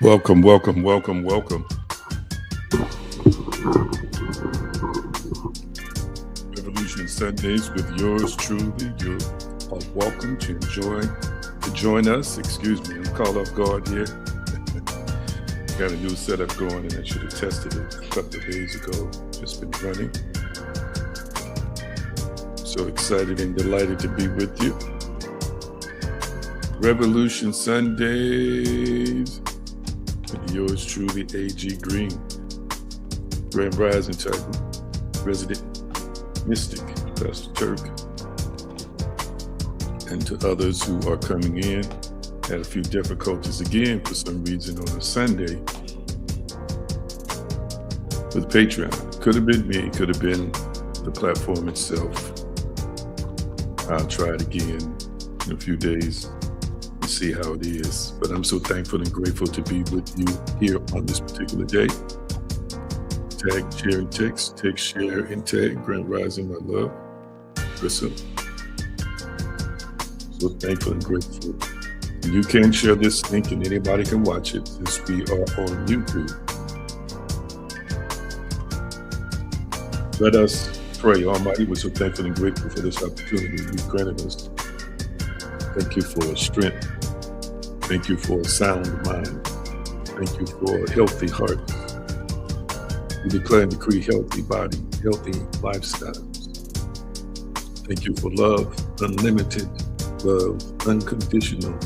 Welcome, welcome, welcome, welcome. Revolution Sundays with yours truly. You are welcome to join us. Excuse me, I'm caught off guard here. Got a new setup going and I should have tested it a couple of days ago. Just been running. So excited and delighted to be with you. Revolution Sundays. Yours truly, A.G. Green, Grand Rising Titan, Resident Mystic, Pastor Turk, and to others who are coming in. Had a few difficulties again for some reason on a Sunday with Patreon. Could have been me, could have been the platform itself. I'll try it again in a few days. See how it is, but I'm so thankful and grateful to be with you here on this particular day. Tag, share, and text. Text, share, and tag. Grand Rising, my love. Crystal. So thankful and grateful. You can share this link and anybody can watch it since we are on YouTube. Let us pray. Almighty, we're so thankful and grateful for this opportunity you've granted us. Thank you for strength. Thank you for a sound mind. Thank you for a healthy heart. We declare and decree healthy body, healthy lifestyles. Thank you for love, unlimited love, unconditional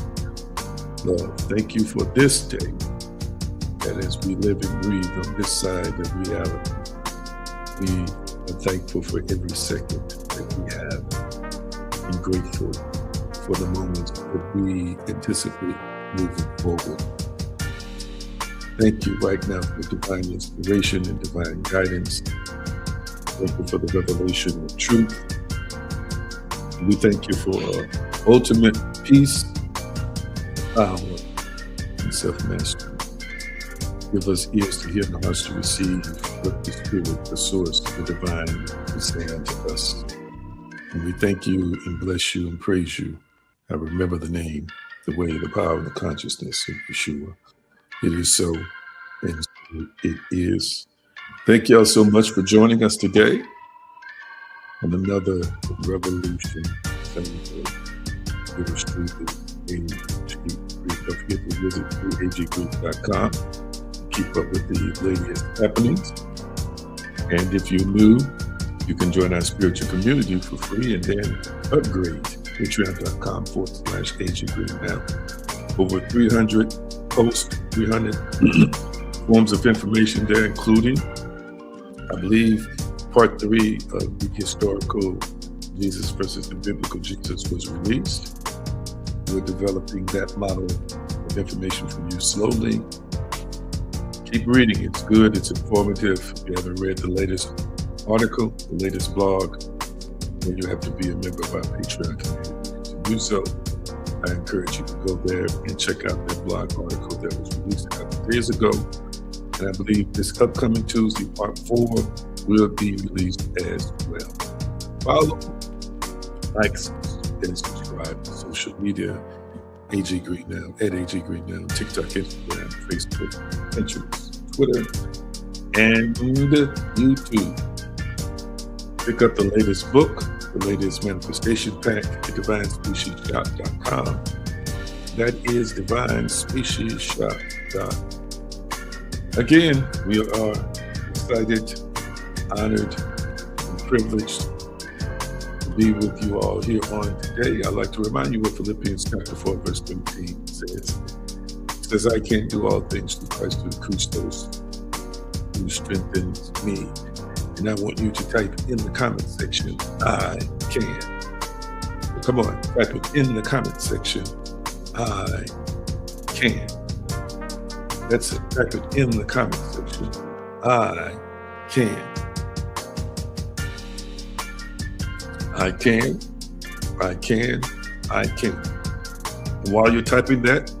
love. Thank you for this day that as we live and breathe on this side of reality, we are thankful for every second that we have and grateful for the moments that we anticipate moving forward. Thank you right now for divine inspiration and divine guidance. Thank you for the revelation of truth. We thank you for ultimate peace, power, and self-mastery. Give us ears to hear and hearts to receive what the Spirit, the source, the divine, is saying to us. And we thank you and bless you and praise you. I remember the name, the way, the power, and the consciousness of Yeshua. It is so, and so it is. Thank y'all so much for joining us today on another Revolution Sunday. Yours truly, A.G. Green. Don't forget to visit aggreen.com. Keep up with the latest happenings. And if you're new, you can join our spiritual community for free and then upgrade. Patreon.com/A.G. Green now. Over 300 posts, 300 forms of information there, including, I believe, part 3 of the historical Jesus versus the biblical Jesus was released. We're developing that model of information for you slowly. Keep reading. It's good. It's informative. If you haven't read the latest article, the latest blog, then you have to be a member of our Patreon community. To do so, I encourage you to go there and check out that blog article that was released a couple of days ago. And I believe this upcoming Tuesday, part 4, will be released as well. Follow, like, and subscribe to social media. A.G. Green Now, at A.G. Green Now, TikTok, Instagram, Facebook, Pinterest, Twitter, and YouTube. Pick up the latest book, the latest manifestation pack at divinespeciesshop.com. That is divinespeciesshop.com. Again, we are excited, honored, and privileged to be with you all here on today. I'd like to remind you what Philippians chapter 4, verse 13 says. It says, I can do all things through Christ who increases those who strengthens me. And I want you to type in the comment section, I can. Come on, type it in the comment section, I can. That's it, type it in the comment section, I can. I can, I can, I can. And while you're typing that,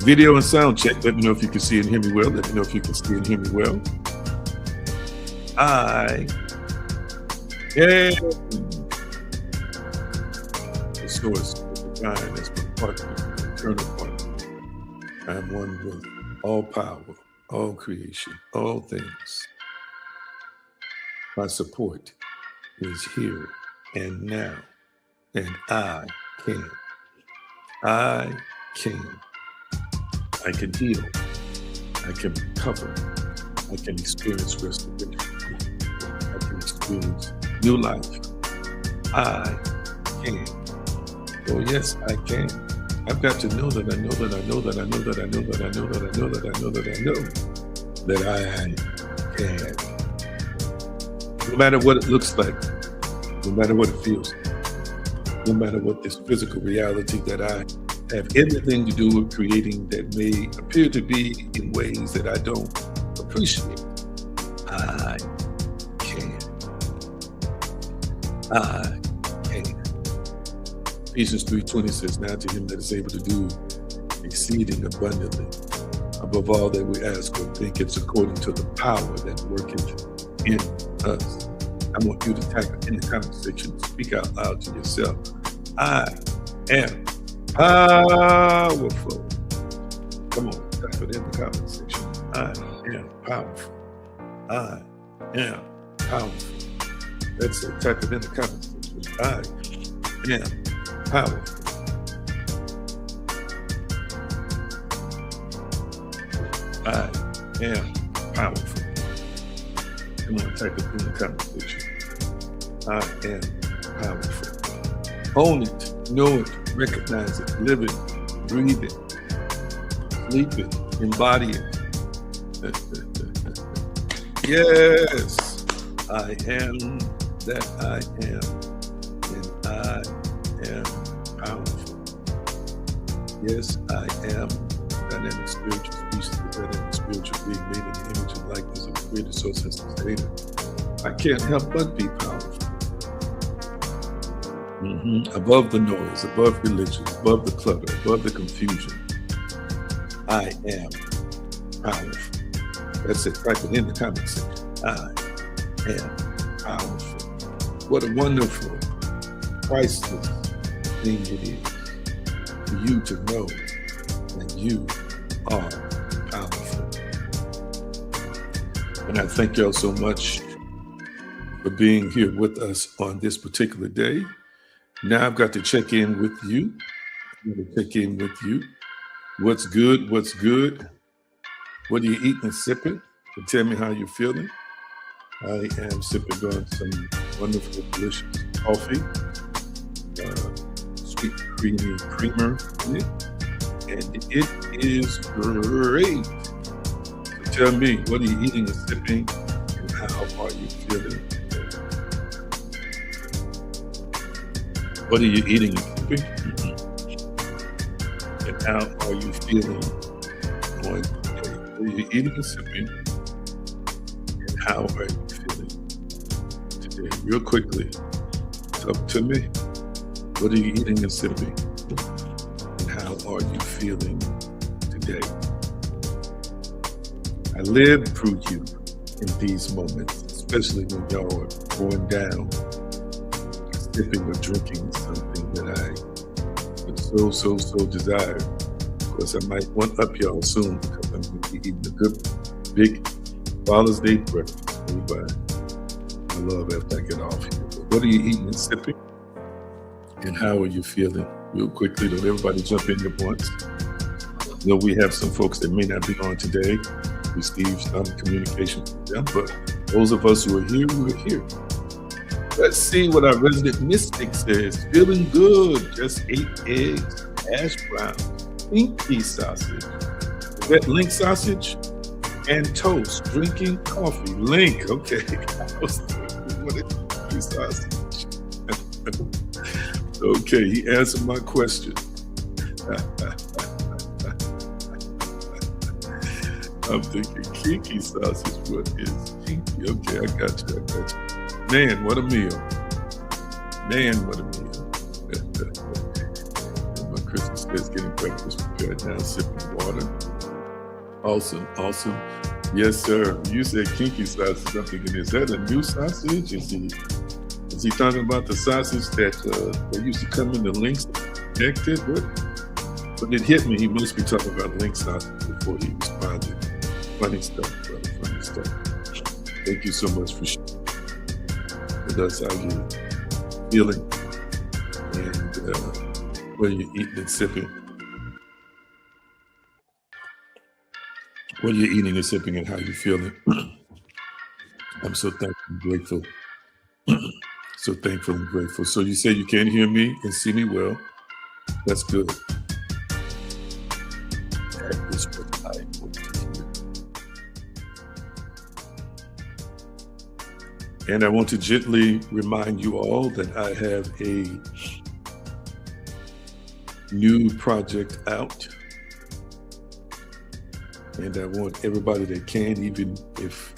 video and sound check. Let me know if you can see and hear me well. Let me know if you can see and hear me well. I can. The source of the time has been part of the eternal part. I am one with all power, all creation, all things. My support is here and now, and I can. I can. I can heal. I can recover. I can experience restoration. I can experience new life. I can. Oh, yes, I can. I've got to know that I know that I know that I know that I know that I know that I know that I know that I know that I can. No matter what it looks like, no matter what it feels like, no matter what this physical reality that I have everything to do with creating that may appear to be in ways that I don't appreciate, I can. I can. Ephesians 3:20 says, now to him that is able to do exceeding abundantly above all that we ask or think, it's according to the power that worketh in us. I want you to type it in the comment section, speak out loud to yourself. I am powerful. Come on, type it in the comment section. I am powerful. I am powerful. That's it. Type it in the comment section. I am powerful. I am powerful. Come on, type it in the comment section. I am powerful. Own it, know it, recognize it, live it, breathe it, sleep it, embody it. Yes, I am that I am, and I am powerful. Yes, I am dynamic spiritual species, the dynamic spiritual being made in the image and likeness of the creator source and sustainer. I can't help but be powerful. Above the noise, above religion, above the clutter, above the confusion, I am powerful. That's it. Type it in the comment section. I am powerful. What a wonderful, priceless thing it is for you to know that you are powerful. And I thank y'all so much for being here with us on this particular day. Now I've got to check in with you. I'm going to check in with you. What's good? What's good? What are you eating and sipping? So tell me how you're feeling. I am sipping on some wonderful, delicious coffee, sweet, creamy creamer in it, and it is great. So tell me, what are you eating and sipping, and how are you feeling? What are you eating and sipping? And how are you feeling on today? What are you eating and sipping? And how are you feeling today? Real quickly, talk to me. What are you eating and sipping? And how are you feeling today? I live through you in these moments, especially when y'all are going down, sipping or drinking something that I would so desire. Of course, I might one up y'all soon because I'm going to be eating a good, big Father's Day breakfast. I love after I get off here. But what are you eating and sipping? And how are you feeling? Real quickly, don't everybody jump in at once. You know, we have some folks that may not be on today. Receive some communication from them, but those of us who are here, we're here. Let's see what our resident mystic says. Feeling good. Just ate eggs, hash browns, pinky sausage. Is that link sausage? And toast. Drinking coffee. Link. Okay. What is pinky sausage? Okay, he answered my question. I'm thinking kinky sausage. What is kinky? Okay, I got you. Man, what a meal. Man, what a meal. My Christmas is getting breakfast prepared now, sipping water. Awesome. Yes, sir. You said kinky sausage. I'm thinking, is that a new sausage? Is he talking about the sausage that used to come in the links connected? But it hit me. He must be talking about links out before he responded. Funny stuff, brother. Funny stuff. Thank you so much for sharing with us how you're feeling and what you're eating and sipping. What you're eating and sipping and how you're feeling. I'm so thankful and grateful. So thankful and grateful. So you say you can hear me and see me well. That's good. That is what I want to hear. And I want to gently remind you all that I have a new project out. And I want everybody that can, even if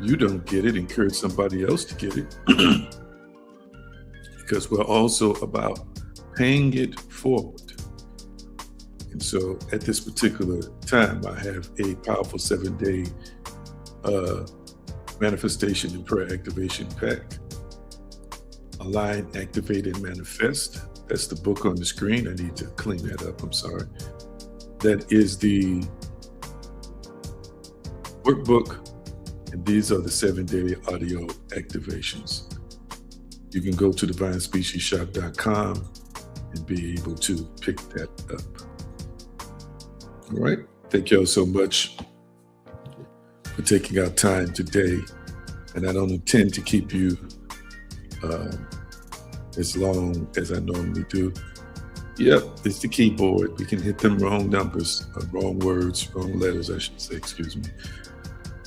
you don't get it, encourage somebody else to get it. Because we're also about paying it forward. And so at this particular time, I have a powerful 7-day manifestation and prayer activation pack. Align, Activate, and Manifest. That's the book on the screen. I need to clean that up. I'm sorry. That is the workbook, and these are the 7-day audio activations. You can go to divinespeciesshop.com and be able to pick that up. All right. Thank y'all so much for taking our time today. And I don't intend to keep you as long as I normally do. Yep, it's the keyboard. We can hit them wrong numbers, wrong words, wrong letters, I should say, excuse me.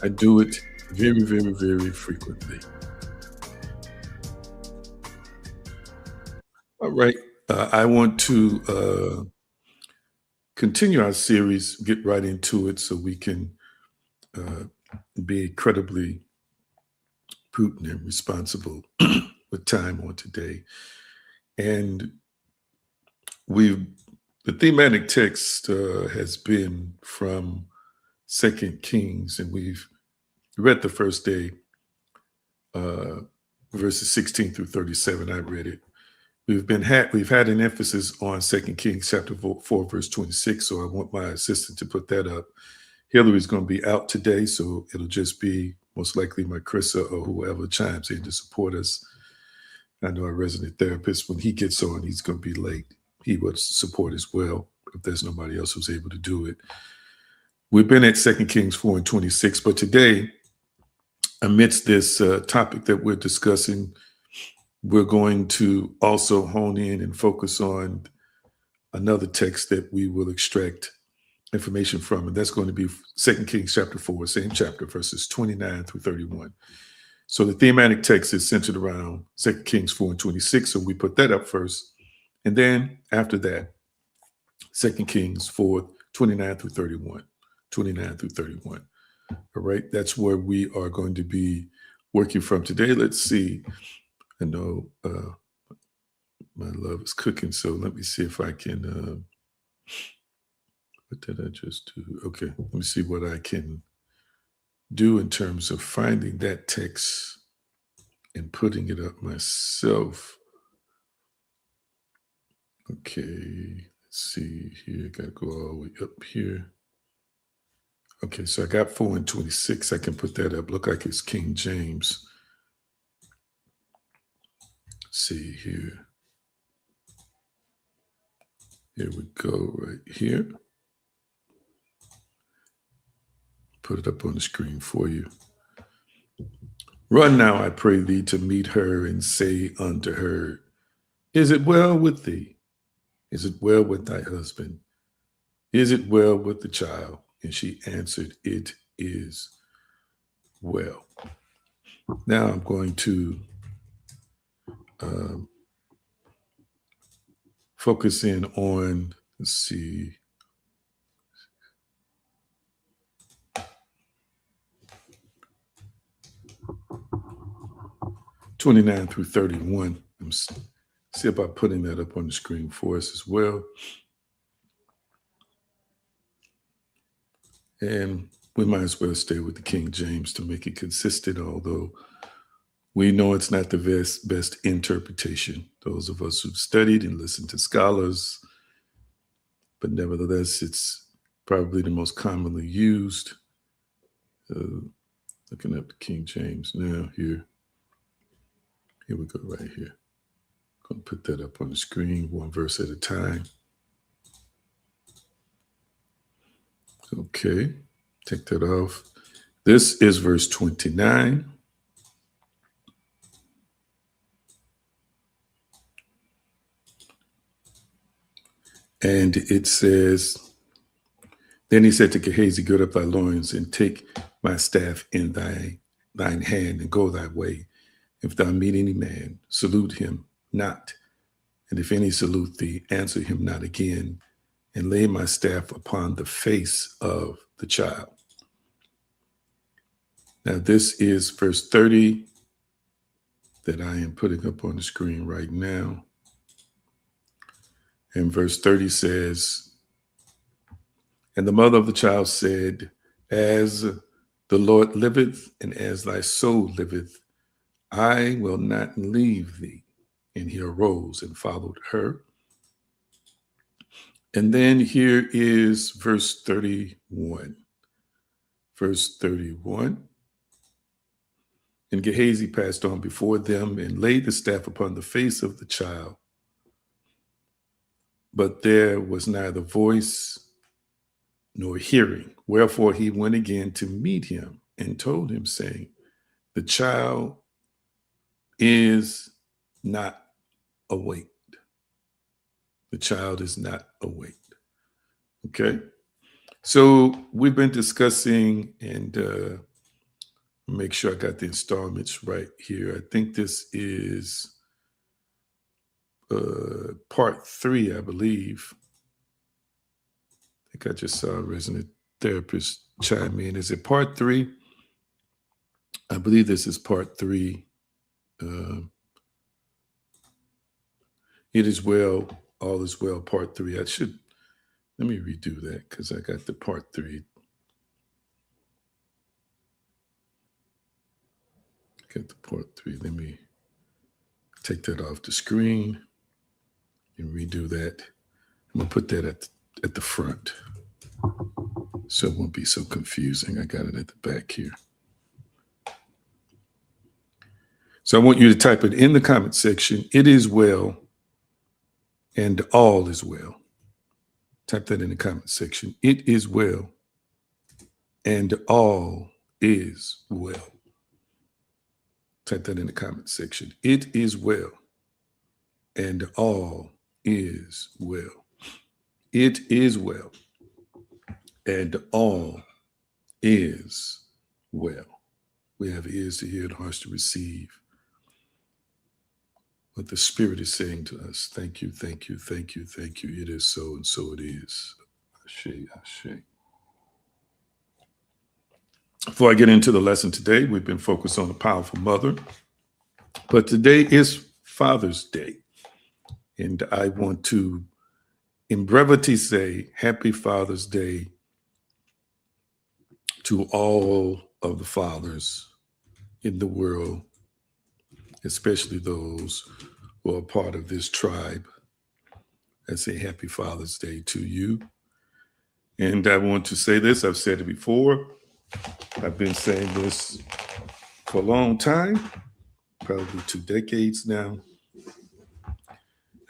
I do it very, very, very frequently. All right. I want to continue our series, get right into it so we can be incredibly prudent and responsible with time on today. And the thematic text has been from 2 Kings, and we've read the first day, verses 16 through 37. I read it. We've had an emphasis on 2 Kings chapter 4, verse 26. So I want my assistant to put that up. Hillary's going to be out today, so it'll just be most likely my Carissa or whoever chimes in to support us. I know our resident therapist, when he gets on, he's going to be late. He would support as well if there's nobody else who's able to do it. We've been at 2 Kings 4 and 26, but today, amidst this topic that we're discussing, we're going to also hone in and focus on another text that we will extract information from, and that's going to be 2 Kings chapter 4, same chapter, verses 29 through 31. So the thematic text is centered around 2 Kings 4 and 26, so we put that up first. And then after that, 2 Kings 4, 29 through 31. 29 through 31. All right, that's where we are going to be working from today. Let's see. I know my love is cooking, so let me see if I can, what did I just do? Okay, let me see what I can do in terms of finding that text and putting it up myself. Okay, let's see here, got to go all the way up here. Okay, so I got 4 and 26. I can put that up. Look like it's King James. Let's see here. Here we go, right here. Put it up on the screen for you. Run now, I pray thee, to meet her, and say unto her, is it well with thee? Is it well with thy husband? Is it well with the child? And she answered, it is well. Now I'm going to focus in on, let's see, (29 through 31). See about putting that up on the screen for us as well. And we might as well stay with the King James to make it consistent, although we know it's not the best interpretation. Those of us who've studied and listened to scholars but nevertheless, it's probably the most commonly used. Looking up the King James now here. Here we go right here. Going to put that up on the screen, one verse at a time. Okay, take that off. This is verse 29. And it says, then he said to Gehazi, gird up thy loins and take my staff in thine hand and go thy way. If thou meet any man, salute him not. And if any salute thee, answer him not again, and lay my staff upon the face of the child. Now this is verse 30 that I am putting up on the screen right now. And verse 30 says, and the mother of the child said, as the Lord liveth, and as thy soul liveth, I will not leave thee. And he arose and followed her. And then here is verse 31. Verse 31. And Gehazi passed on before them and laid the staff upon the face of the child. But there was neither voice nor hearing. Wherefore he went again to meet him and told him, saying, the child is not awake. The child is not awake. Okay. So we've been discussing, and make sure I got the installments right here. I think this is part 3, I believe. I think I just saw a resident therapist chime in. Is it part 3? I believe this is part 3. It is well, all is well, part 3. Let me redo that because I got the part 3. Got the part 3. Let me take that off the screen and redo that. I'm gonna put that at the front so it won't be so confusing. I got it at the back here. So I want you to type it in the comment section. It is well and all is well. Type that in the comment section. It is well and all is well. Type that in the comment section. It is well and all is well. It is well and all is well. We have ears to hear and hearts to receive what the Spirit is saying to us. Thank you, thank you, thank you, thank you. It is so, and so it is. Ashe, ashe. Before I get into the lesson today, we've been focused on a powerful mother, but today is Father's Day. And I want to, in brevity, say Happy Father's Day to all of the fathers in the world, especially those who are part of this tribe. I say Happy Father's Day to you. And I want to say this, I've said it before. I've been saying this for a long time, probably 2 decades now.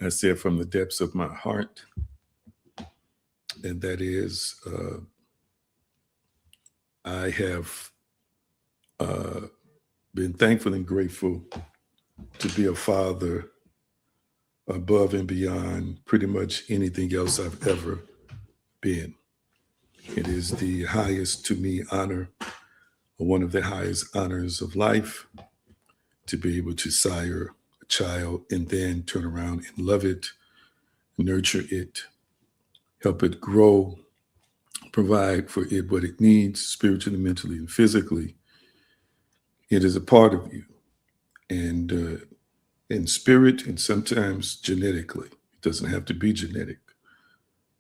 I say it from the depths of my heart. And that is, I have been thankful and grateful to be a father above and beyond pretty much anything else I've ever been. It is the highest to me honor, or one of the highest honors of life, to be able to sire a child and then turn around and love it, nurture it, help it grow, provide for it what it needs spiritually, mentally, and physically. It is a part of you, and in spirit and sometimes genetically. It doesn't have to be genetic.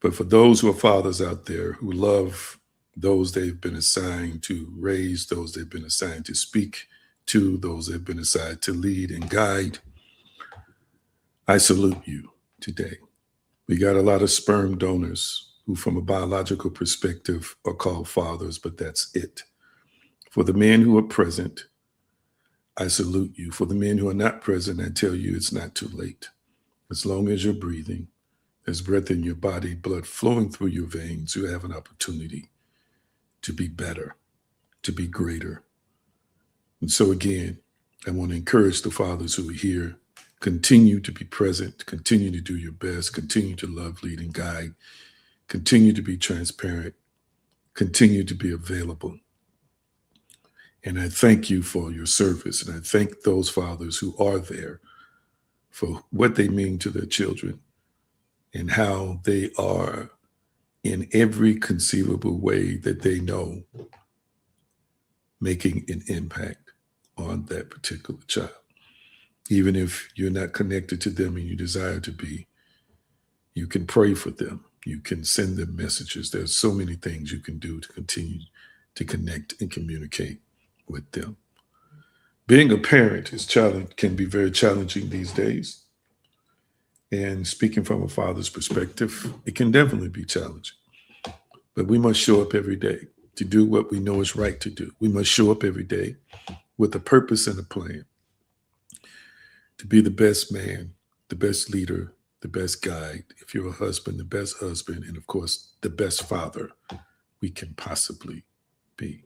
But for those who are fathers out there who love those they've been assigned to raise, those they've been assigned to speak to, those they've been assigned to lead and guide, I salute you today. We got a lot of sperm donors who, from a biological perspective, are called fathers, but that's it. For the men who are present, I salute you. For the men who are not present, I tell you it's not too late. As long as you're breathing, there's breath in your body, blood flowing through your veins, you have an opportunity to be better, to be greater. And so, again, I want to encourage the fathers who are here, continue to be present, continue to do your best, continue to love, lead, and guide, continue to be transparent, continue to be available. And I thank you for your service. And I thank those fathers who are there for what they mean to their children and how they are, in every conceivable way that they know, making an impact on that particular child. Even if you're not connected to them and you desire to be, you can pray for them. You can send them messages. There's so many things you can do to continue to connect and communicate with them. Being a parent can be very challenging these days. And speaking from a father's perspective, it can definitely be challenging. But we must show up every day to do what we know is right to do. We must show up every day with a purpose and a plan to be the best man, the best leader, the best guide. If you're a husband, the best husband, and of course, the best father we can possibly be.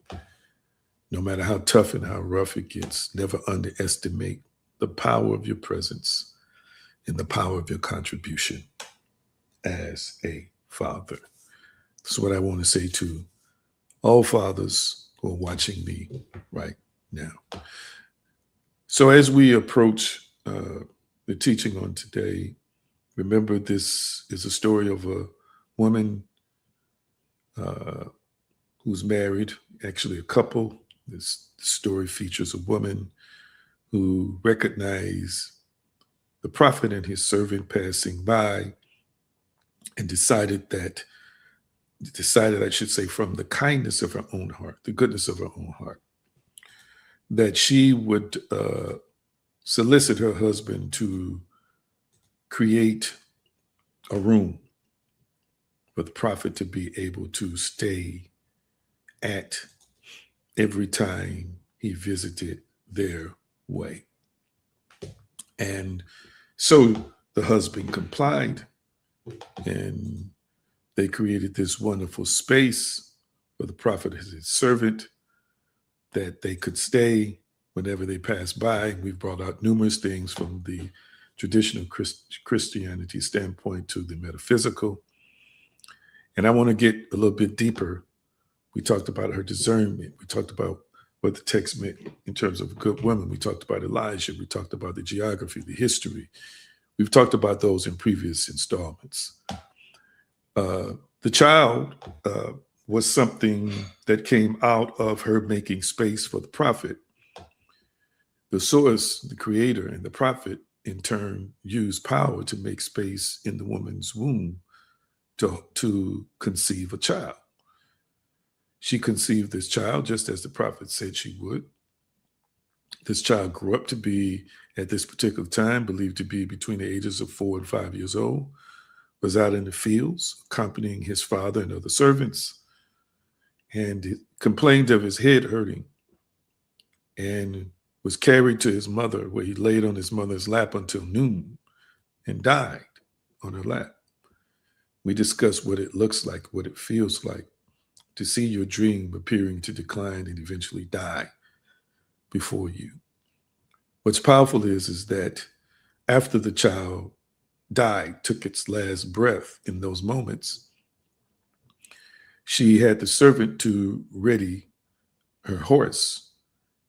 No matter how tough and how rough it gets, never underestimate the power of your presence and the power of your contribution as a father. That's what I want to say to all fathers who are watching me right now. So as we approach the teaching on today, remember this is a story of a woman who's married, actually a couple. This story features a woman who recognized the prophet and his servant passing by and decided, I should say, from the kindness of her own heart, the goodness of her own heart, that she would solicit her husband to create a room for the prophet to be able to stay at every time he visited their way. And so the husband complied, and they created this wonderful space for the prophet as his servant that they could stay whenever they passed by. We've brought out numerous things from the traditional Christianity standpoint to the metaphysical. And I want to get a little bit deeper. We talked about her discernment. We talked about what the text meant in terms of good women. We talked about Elijah. We talked about the geography, the history. We've talked about those in previous installments. The child was something that came out of her making space for the prophet. The source, the creator, and the prophet, in turn, used power to make space in the woman's womb to conceive a child. She conceived this child just as the prophet said she would. This child grew up to be, at this particular time, believed to be between the ages of 4 and 5 years old, was out in the fields accompanying his father and other servants, and complained of his head hurting, and was carried to his mother, where he laid on his mother's lap until noon and died on her lap. We discussed what it looks like, what it feels like to see your dream appearing to decline and eventually die before you. What's powerful is that after the child died, took its last breath in those moments, she had the servant to ready her horse.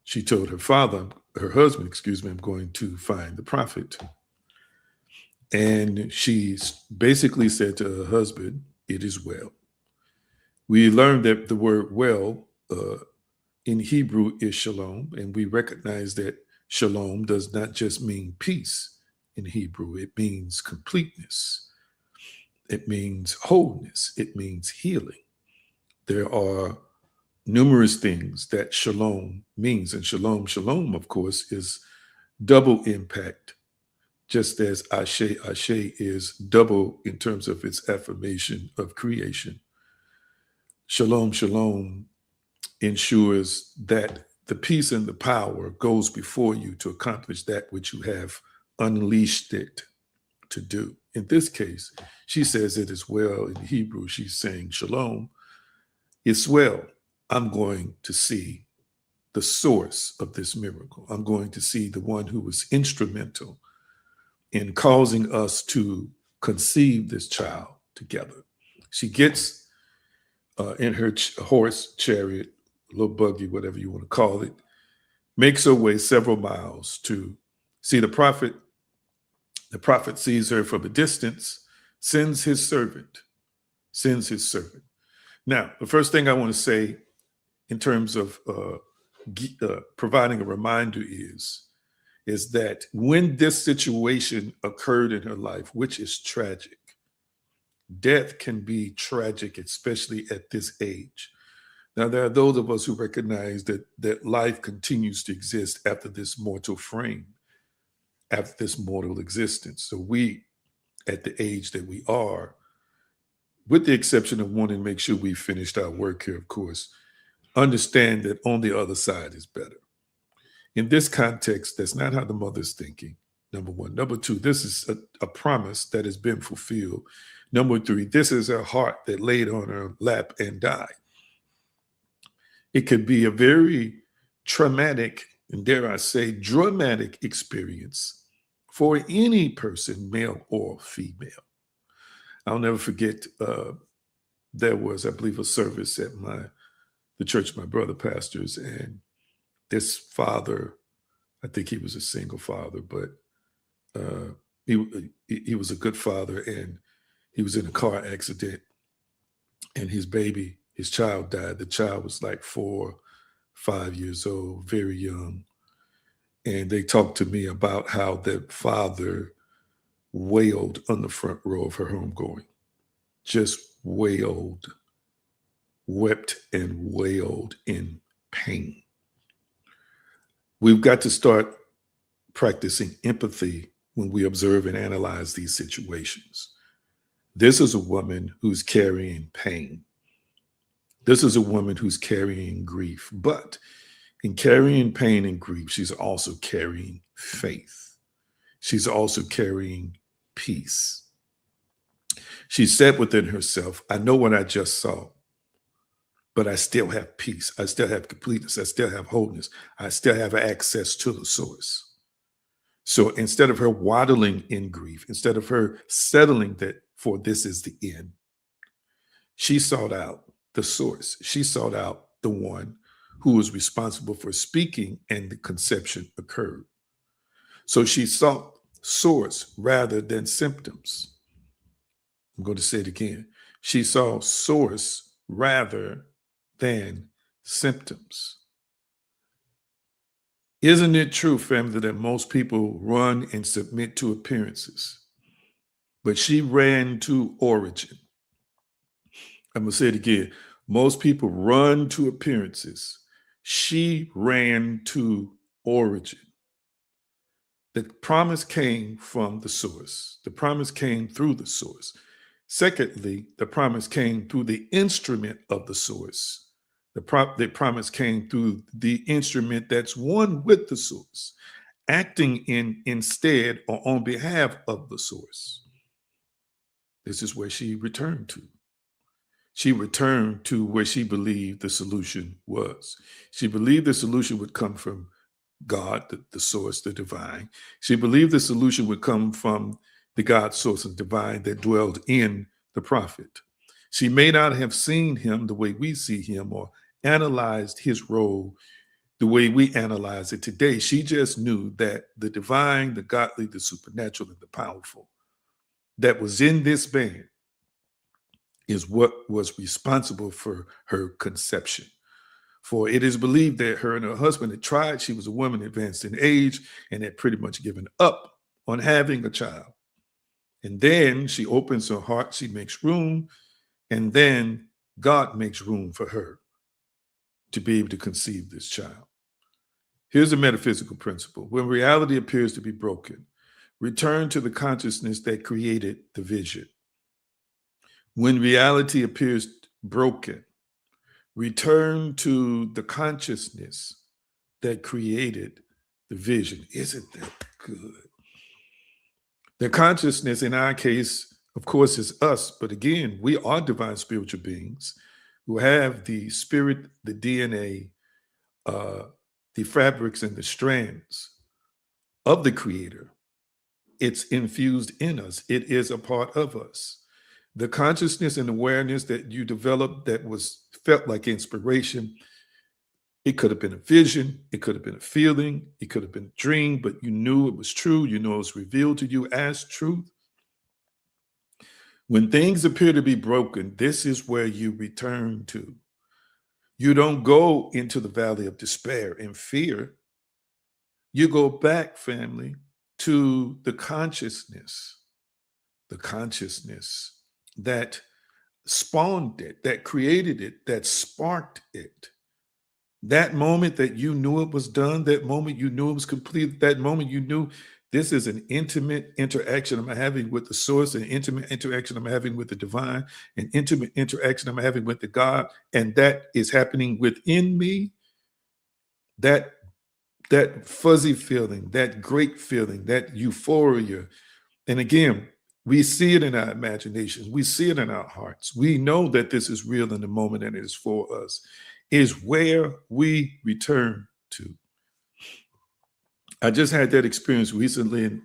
She told her husband, I'm going to find the prophet. And she basically said to her husband, it is well. We learned that the word well in Hebrew is shalom, and we recognize that shalom does not just mean peace in Hebrew. It means completeness. It means wholeness. It means healing. There are numerous things that shalom means, and shalom, of course, is double impact just as Ashe is double in terms of its affirmation of creation. Shalom, shalom ensures that the peace and the power goes before you to accomplish that which you have unleashed it to do. In this case, she says it as well in Hebrew. She's saying, Shalom, it's well. I'm going to see the source of this miracle. I'm going to see the one who was instrumental in causing us to conceive this child together. She gets in her horse chariot, little buggy, whatever you want to call it, makes her way several miles to see the prophet. The prophet sees her from a distance, sends his servant. Now, the first thing I want to say in terms of providing a reminder is that when this situation occurred in her life, which is tragic, death can be tragic, especially at this age. Now, there are those of us who recognize that life continues to exist after this mortal frame, after this mortal existence. So we, at the age that we are, with the exception of wanting to make sure we finished our work here, of course, understand that on the other side is better. In this context, that's not how the mother's thinking, number one. Number two, this is a promise that has been fulfilled. Number three, this is her heart that laid on her lap and died. It could be a very traumatic, and dare I say, dramatic experience for any person, male or female. I'll never forget, there was, I believe, a service at the church my brother pastors, and this father, I think he was a single father, but he was a good father, and he was in a car accident, and his child died. The child was like 4, 5 years old, very young. And they talked to me about how the father wailed on the front row of her homegoing, just wailed, wept and wailed in pain. We've got to start practicing empathy when we observe and analyze these situations. This is a woman who's carrying pain. This is a woman who's carrying grief. But in carrying pain and grief, she's also carrying faith. She's also carrying peace. She said within herself, I know what I just saw, but I still have peace. I still have completeness. I still have wholeness. I still have access to the source. So instead of her waddling in grief, instead of her settling that for this is the end, she sought out the source. She sought out the one who was responsible for speaking and the conception occurred. So she sought source rather than symptoms. I'm going to say it again. She saw source rather than symptoms. Isn't it true, family, that most people run and submit to appearances? But she ran to origin. I'm going to say it again. Most people run to appearances. She ran to origin. The promise came from the source. The promise came through the source. Secondly, the promise came through the instrument of the source. The promise came through the instrument that's one with the source, acting instead or on behalf of the source. This is where she returned to. She returned to where she believed the solution was. She believed the solution would come from God, the source, the divine. She believed the solution would come from the God, source, and divine that dwelled in the prophet. She may not have seen him the way we see him or analyzed his role the way we analyze it today. She just knew that the divine, the godly, the supernatural, and the powerful that was in this man is what was responsible for her conception. For it is believed that her and her husband had tried. She was a woman advanced in age and had pretty much given up on having a child. And then she opens her heart, she makes room, and then God makes room for her to be able to conceive this child. Here's a metaphysical principle. When reality appears to be broken, Return to the consciousness that created the vision. When reality appears broken, return to the consciousness that created the vision. Isn't that good? The consciousness in our case, of course, is us. But again, we are divine spiritual beings who have the spirit, the DNA, the fabrics and the strands of the creator. It's infused in us. It is a part of us. The consciousness and awareness that you developed that was felt like inspiration, it could have been a vision, it could have been a feeling, it could have been a dream, but you knew it was true. You know it was revealed to you as truth. When things appear to be broken, this is where you return to. You don't go into the valley of despair and fear. You go back, family, to the consciousness that spawned it, that created it, that sparked it. That moment that you knew it was done, that moment you knew it was complete, that moment you knew this is an intimate interaction I'm having with the source, an intimate interaction I'm having with the divine, an intimate interaction I'm having with the God, and that is happening within me. That fuzzy feeling, that great feeling, that euphoria. And again, we see it in our imaginations. We see it in our hearts. We know that this is real in the moment and it is for us, is where we return to. I just had that experience recently,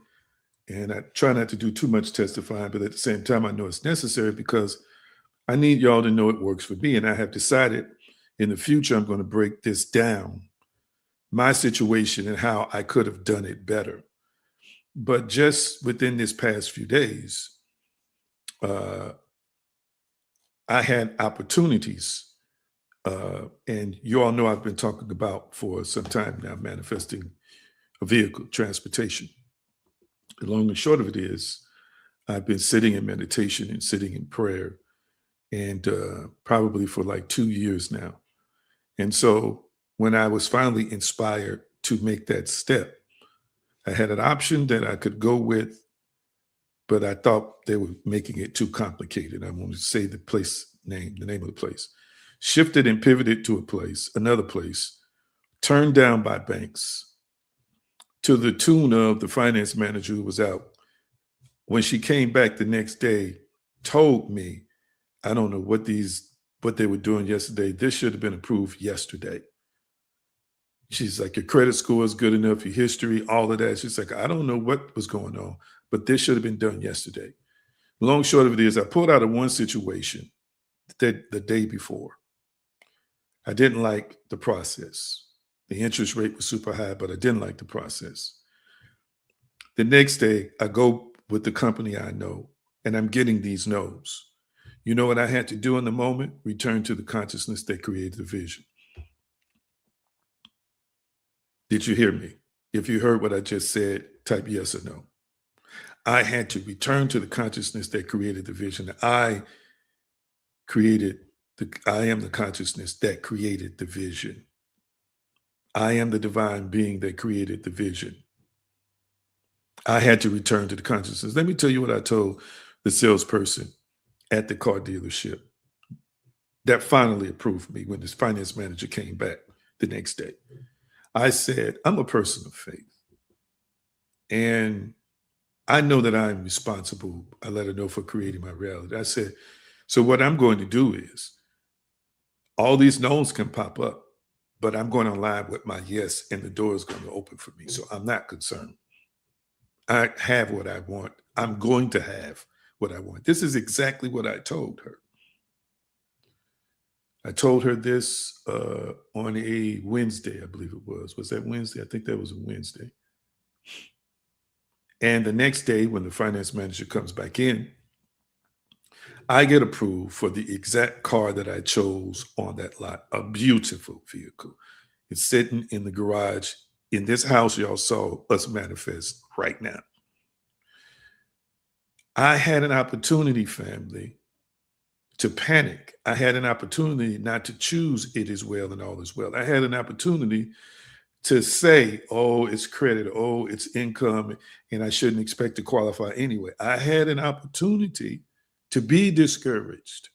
and I try not to do too much testifying, but at the same time, I know it's necessary because I need y'all to know it works for me. And I have decided in the future, I'm going to break this down, my situation and how I could have done it better. But just within this past few days, I had opportunities. And you all know I've been talking about for some time now, manifesting a vehicle, transportation. The long and short of it is, I've been sitting in meditation and sitting in prayer, and probably for like 2 years now. And so when I was finally inspired to make that step, I had an option that I could go with, but I thought they were making it too complicated. I want to say the name of the place. Shifted and pivoted to another place, turned down by banks, to the tune of the finance manager who was out. When she came back the next day, told me, I don't know what they were doing yesterday. This should have been approved yesterday. She's like, your credit score is good enough, your history, all of that. She's like, I don't know what was going on, but this should have been done yesterday. The long short of it is, I pulled out of one situation the day before. I didn't like the process. The interest rate was super high, but I didn't like the process. The next day, I go with the company I know, and I'm getting these no's. You know what I had to do in the moment? Return to the consciousness that created the vision. Did you hear me? If you heard what I just said, type yes or no. I had to return to the consciousness that created the vision. I am the consciousness that created the vision. I am the divine being that created the vision. I had to return to the consciousness. Let me tell you what I told the salesperson at the car dealership that finally approved me when this finance manager came back the next day. I said, I'm a person of faith. And I know that I'm responsible, I let her know, for creating my reality. I said, so what I'm going to do is, all these no's can pop up, but I'm going to align with my yes, and the door is going to open for me. So I'm not concerned. I have what I want. I'm going to have what I want. This is exactly what I told her. I told her this on a Wednesday, I believe it was. Was that Wednesday? I think that was a Wednesday. And the next day, when the finance manager comes back in, I get approved for the exact car that I chose on that lot, a beautiful vehicle. It's sitting in the garage in this house y'all saw us manifest right now. I had an opportunity, family, to panic. I had an opportunity not to choose it is well and all is well. I had an opportunity to say, oh, it's credit, oh, it's income, and I shouldn't expect to qualify anyway. I had an opportunity to be discouraged,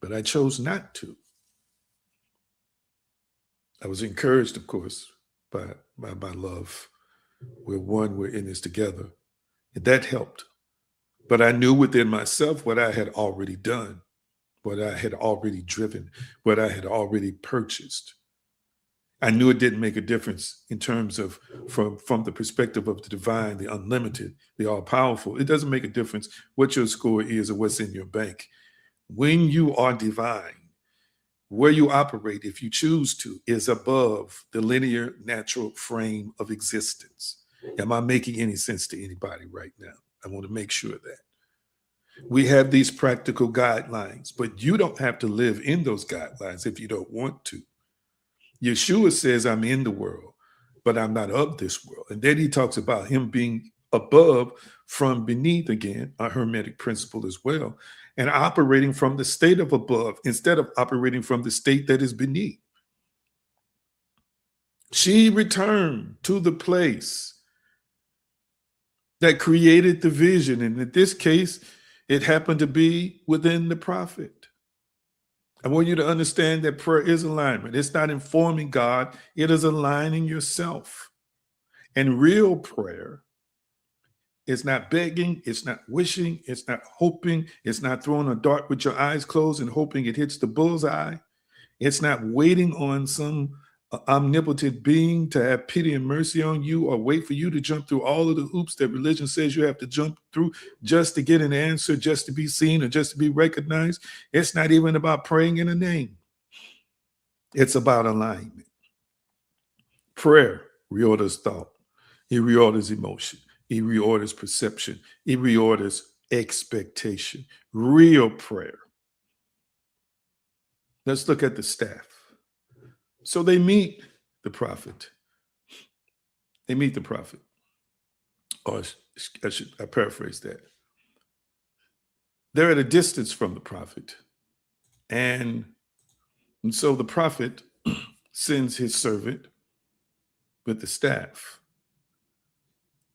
but I chose not to. I was encouraged, of course, by my love. We're one, we're in this together. And that helped. But I knew within myself what I had already done, what I had already driven, what I had already purchased. I knew it didn't make a difference in terms of from the perspective of the divine, the unlimited, the all-powerful. It doesn't make a difference what your score is or what's in your bank. When you are divine, where you operate, if you choose to, is above the linear natural frame of existence. Am I making any sense to anybody right now? I want to make sure that we have these practical guidelines, but you don't have to live in those guidelines if you don't want to. Yeshua says, I'm in the world, but I'm not of this world. And then he talks about him being above from beneath, again, a hermetic principle as well, and operating from the state of above instead of operating from the state that is beneath. She returned to the place that created the vision. And in this case, it happened to be within the prophet. I want you to understand that prayer is alignment. It's not informing God, it is aligning yourself. And real prayer is not begging, it's not wishing, it's not hoping, it's not throwing a dart with your eyes closed and hoping it hits the bullseye. It's not waiting on some omnipotent being to have pity and mercy on you or wait for you to jump through all of the hoops that religion says you have to jump through just to get an answer, just to be seen or just to be recognized. It's not even about praying in a name. It's about alignment. Prayer reorders thought. It reorders emotion. It reorders perception. It reorders expectation. Real prayer. Let's look at the staff. So they meet the prophet. They meet the prophet. Or I paraphrase that. They're at a distance from the prophet. And so the prophet sends his servant with the staff.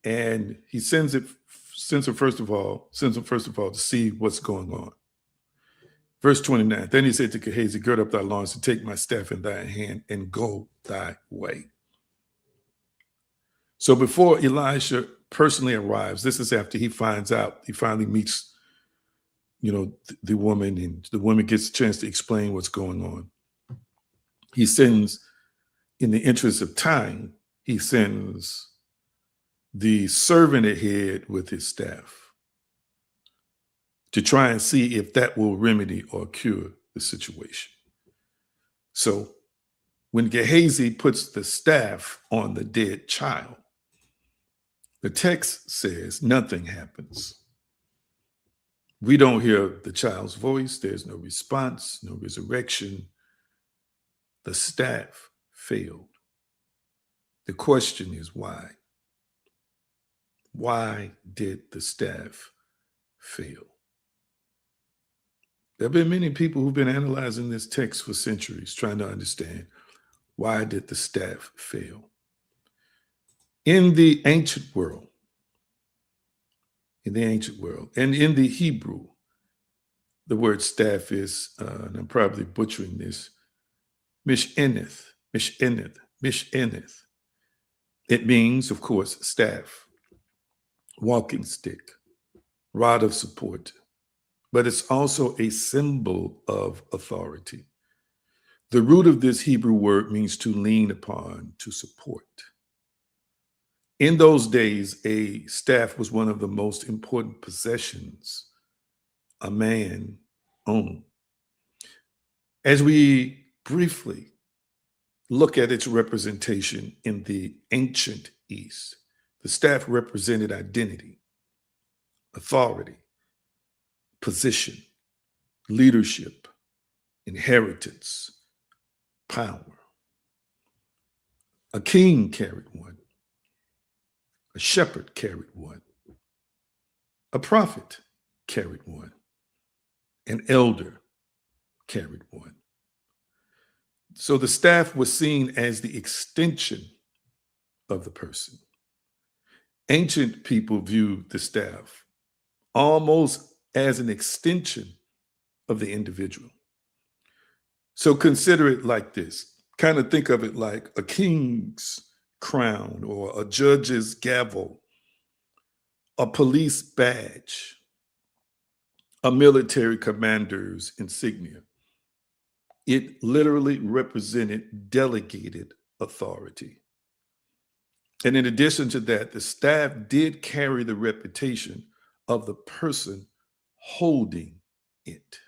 And he sends him first of all to see what's going on. Verse 29, then he said to Gehazi, gird up thy loins and take my staff in thy hand and go thy way. So before Elisha personally arrives, this is after he finally meets, the woman, and the woman gets a chance to explain what's going on. He sends, in the interest of time, he sends the servant ahead with his staff to try and see if that will remedy or cure the situation. So when Gehazi puts the staff on the dead child, the text says nothing happens. We don't hear the child's voice. There's no response, no resurrection. The staff failed. The question is why? Why did the staff fail? There have been many people who've been analyzing this text for centuries, trying to understand why did the staff fail? In the ancient world, and in the Hebrew, the word staff is, and I'm probably butchering this, misheneth. It means, of course, staff, walking stick, rod of support, but it's also a symbol of authority. The root of this Hebrew word means to lean upon, to support. In those days, a staff was one of the most important possessions a man owned. As we briefly look at its representation in the ancient East, the staff represented identity, authority, position, leadership, inheritance, power. A king carried one. A shepherd carried one. A prophet carried one. An elder carried one. So the staff was seen as the extension of the person. Ancient people viewed the staff almost as an extension of the individual. So consider it like this. Kind of think of it like a king's crown or a judge's gavel, a police badge, a military commander's insignia. It literally represented delegated authority. And in addition to that, the staff did carry the reputation of the person holding it.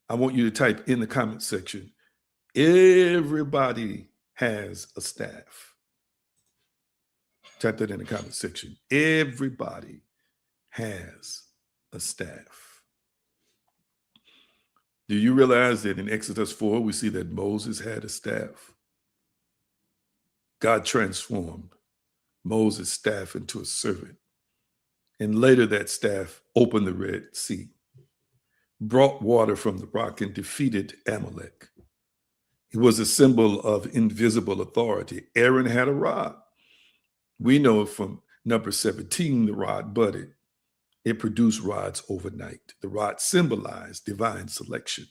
I want you to type in the comment section, everybody has a staff. Type that in the comment section. Everybody has a staff. Do you realize that in Exodus 4, we see that Moses had a staff? God transformed Moses' staff into a servant. And later that staff opened the Red Sea, brought water from the rock, and defeated Amalek. It was a symbol of invisible authority. Aaron had a rod. We know from number 17, the rod budded. It produced rods overnight. The rod symbolized divine selection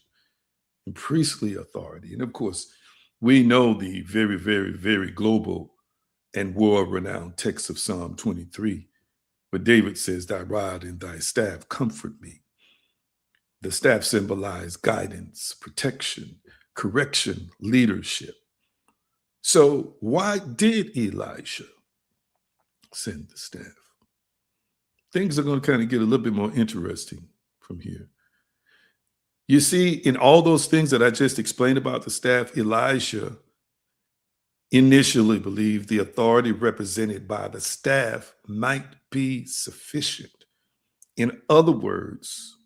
and priestly authority. And of course, we know the very, very, very global and world-renowned text of Psalm 23, where David says, "Thy rod and thy staff comfort me." The staff symbolized guidance, protection, correction, leadership. So why did Elisha send the staff? Things are going to kind of get a little bit more interesting from here. You see, in all those things that I just explained about the staff, Elisha initially believed the authority represented by the staff might be sufficient. In other words,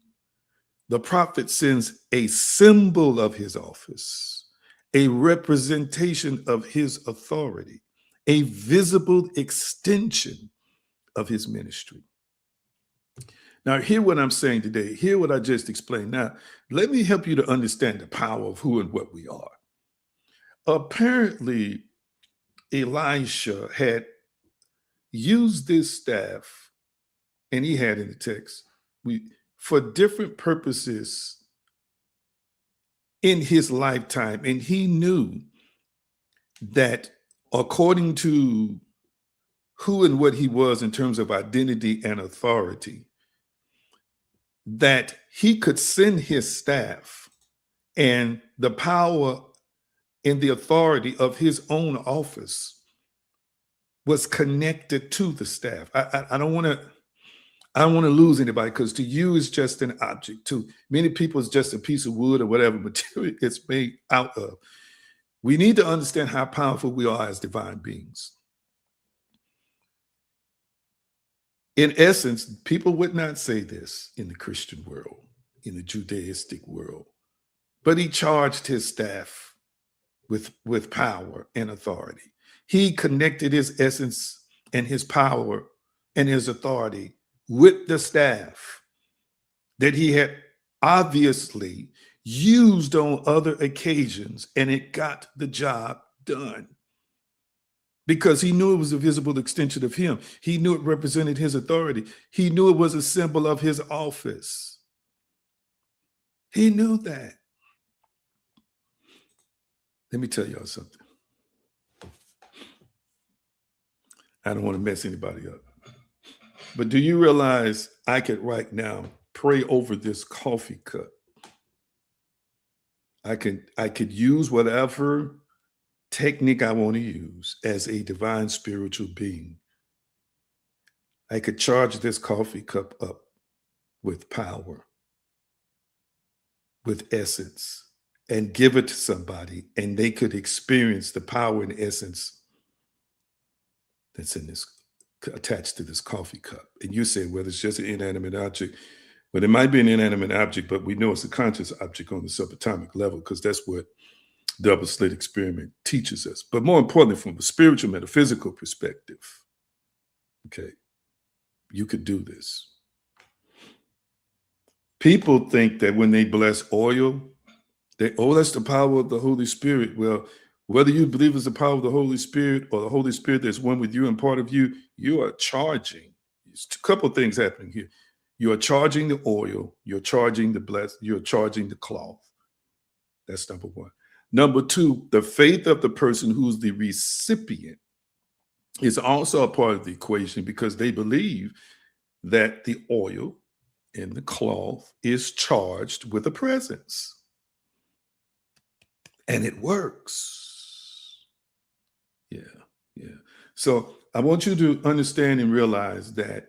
the prophet sends a symbol of his office, a representation of his authority, a visible extension of his ministry. Now, hear what I'm saying today. Hear what I just explained. Now, let me help you to understand the power of who and what we are. Apparently, Elisha had used this staff, and he had in the text, for different purposes in his lifetime. And he knew that according to who and what he was in terms of identity and authority, that he could send his staff and the power and the authority of his own office was connected to the staff. I don't want to lose anybody, because to you it's just an object. To many people it's just a piece of wood or whatever material it's made out of. We need to understand how powerful we are as divine beings. In essence, people would not say this in the Christian world, in the Judaistic world, but he charged his staff with power and authority. He connected his essence and his power and his authority with the staff that he had obviously used on other occasions, and it got the job done. Because he knew it was a visible extension of him. He knew it represented his authority. He knew it was a symbol of his office. He knew that. Let me tell y'all something. I don't want to mess anybody up. But do you realize I could right now pray over this coffee cup? I could use whatever technique I want to use as a divine spiritual being. I could charge this coffee cup up with power, with essence, and give it to somebody, and they could experience the power and essence that's in this, attached to this coffee cup. And you say, well, it's just an inanimate object. Well, it might be an inanimate object, but we know it's a conscious object on the subatomic level, because that's what double slit experiment teaches us. But more importantly, from a spiritual, metaphysical perspective, okay, you could do this. People think that when they bless oil, That's the power of the Holy Spirit. Well, whether you believe it's the power of the Holy Spirit or the Holy Spirit that's one with you and part of you, you are charging. It's a couple of things happening here. You are charging the oil, you're charging the bless, you're charging the cloth. That's number one. Number two, the faith of the person who's the recipient is also a part of the equation because they believe that the oil in the cloth is charged with a presence. And it works. Yeah, yeah. So I want you to understand and realize that,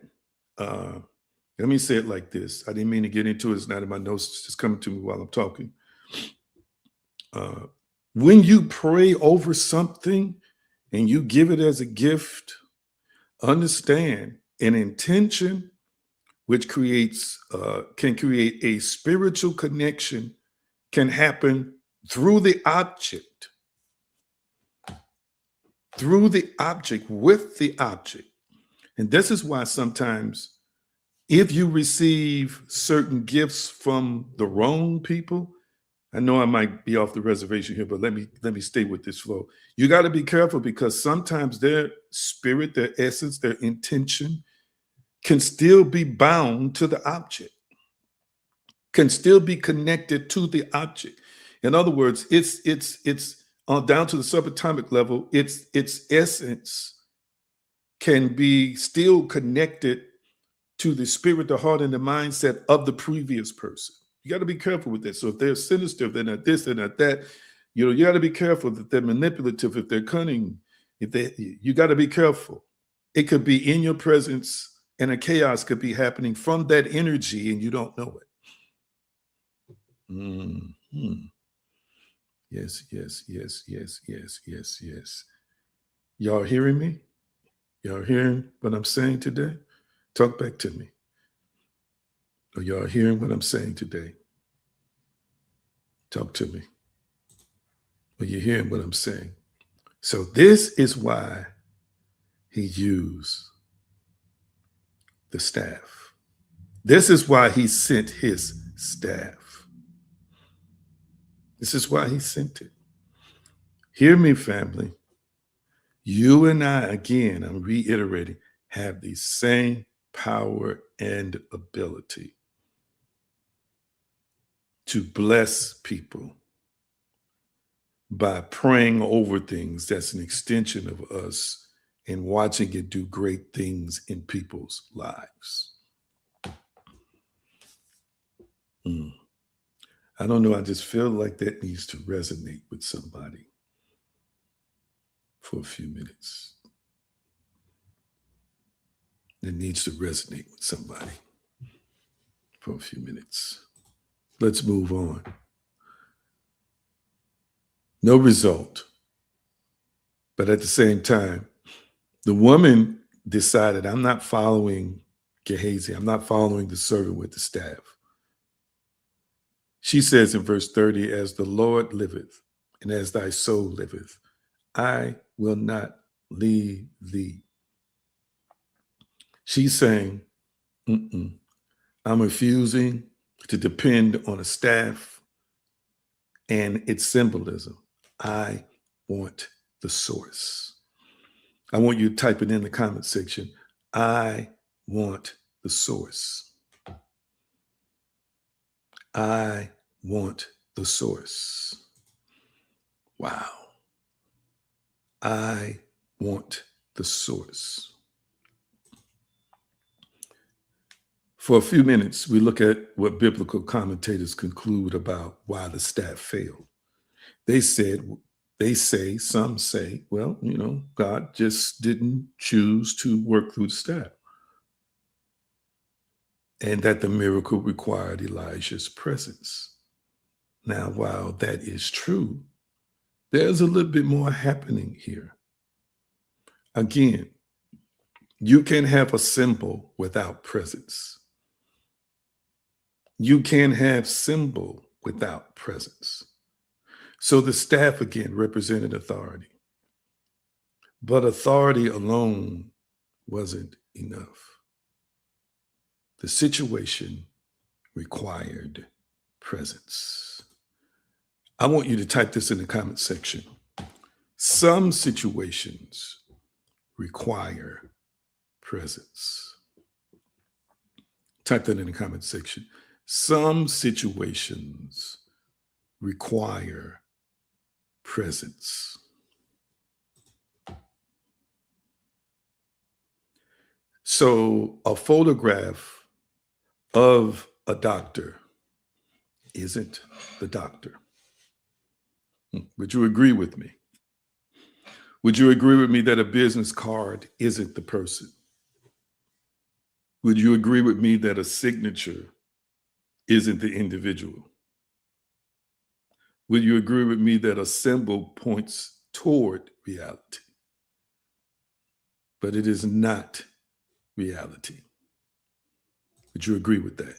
let me say it like this. I didn't mean to get into it. It's not in my notes. It's just coming to me while I'm talking. When you pray over something and you give it as a gift, understand an intention which can create a spiritual connection can happen through the object, with the object. And this is why sometimes if you receive certain gifts from the wrong people, I know I might be off the reservation here, but let me stay with this flow. You got to be careful because sometimes their spirit, their essence, their intention can still be bound to the object, can still be connected to the object. In other words, it's down to the subatomic level. Its essence can be still connected to the spirit, the heart, and the mindset of the previous person. You got to be careful with this. So if they're sinister, if they're not this, they're not that, you got to be careful that they're manipulative, if they're cunning, you got to be careful. It could be in your presence and a chaos could be happening from that energy and you don't know it. Mm-hmm. Yes, yes, yes, yes, yes, yes, yes. Y'all hearing me? Y'all hearing what I'm saying today? Talk back to me. Are y'all hearing what I'm saying today? Talk to me. Are you hearing what I'm saying? So this is why he used the staff. This is why he sent his staff. This is why he sent it. Hear me, family. You and I, again, I'm reiterating, have the same power and ability to bless people by praying over things that's an extension of us and watching it do great things in people's lives. I don't know. I just feel like that needs to resonate with somebody for a few minutes. It needs to resonate with somebody for a few minutes. Let's move on. No result. But at the same time, the woman decided, I'm not following Gehazi. I'm not following the servant with the staff. She says in verse 30, as the Lord liveth and as thy soul liveth, I will not leave thee. She's saying, I'm refusing to depend on a staff and its symbolism. I want the source. I want you to type it in the comment section. I want the source. I want the source. Wow. I want the source. For a few minutes, we look at what biblical commentators conclude about why the staff failed. Some say, well, God just didn't choose to work through the staff. And that the miracle required Elijah's presence. Now, while that is true, there's a little bit more happening here. Again, you can have a symbol without presence. You can have symbol without presence. So the staff, again, represented authority. But authority alone wasn't enough. The situation required presence. I want you to type this in the comment section. Some situations require presence. Type that in the comment section. Some situations require presence. So a photograph of a doctor isn't the doctor. Would you agree with me? Would you agree with me that a business card isn't the person? Would you agree with me that a signature isn't the individual? Would you agree with me that a symbol points toward reality, but it is not reality? Would you agree with that?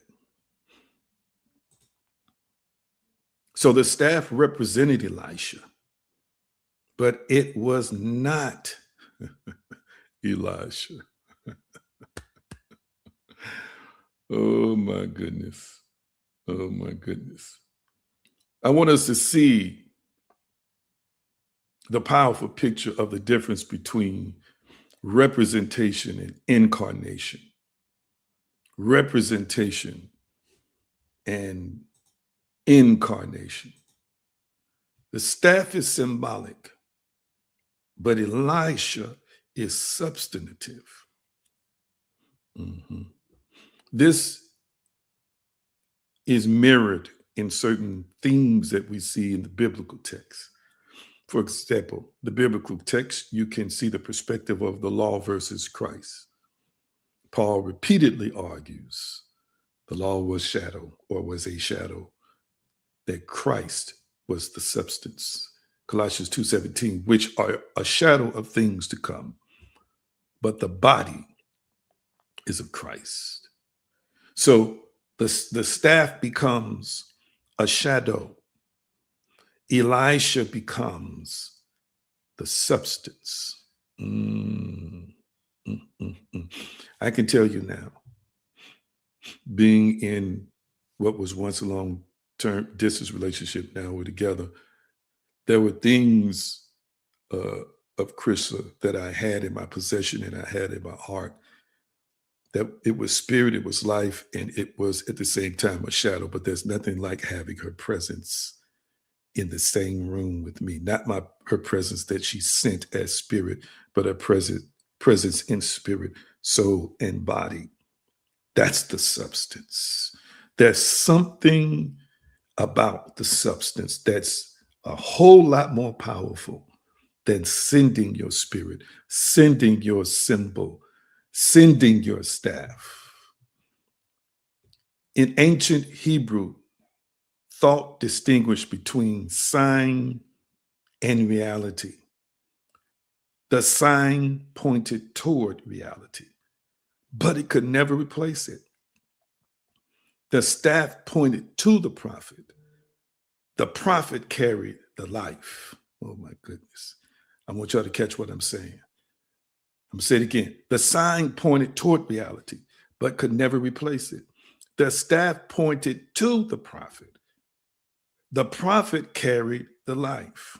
So the staff represented Elisha, but it was not Elisha. Oh my goodness. Oh my goodness. I want us to see the powerful picture of the difference between representation and incarnation. Representation and incarnation. The staff is symbolic, but Elisha is substantive. This is mirrored in certain themes that we see in the biblical text. For example, the biblical text, you can see the perspective of the law versus Christ. Paul repeatedly argues the law was a shadow, that Christ was the substance. Colossians 2:17, which are a shadow of things to come, but the body is of Christ. So the staff becomes a shadow. Elisha becomes the substance. I can tell you now, being in what was once a long-term distance relationship, now we're together, there were things of Krista that I had in my possession and I had in my heart, that it was spirit, it was life, and it was at the same time a shadow, but there's nothing like having her presence in the same room with me. Not her presence that she sent as spirit, but her presence in spirit, soul, and body. That's the substance. There's something about the substance that's a whole lot more powerful than sending your spirit, sending your symbol, sending your staff. In ancient Hebrew, thought distinguished between sign and reality. The sign pointed toward reality, but it could never replace it. The staff pointed to the prophet. The prophet carried the life. Oh my goodness. I want y'all to catch what I'm saying. I'm going to say it again. The sign pointed toward reality, but could never replace it. The staff pointed to the prophet. The prophet carried the life.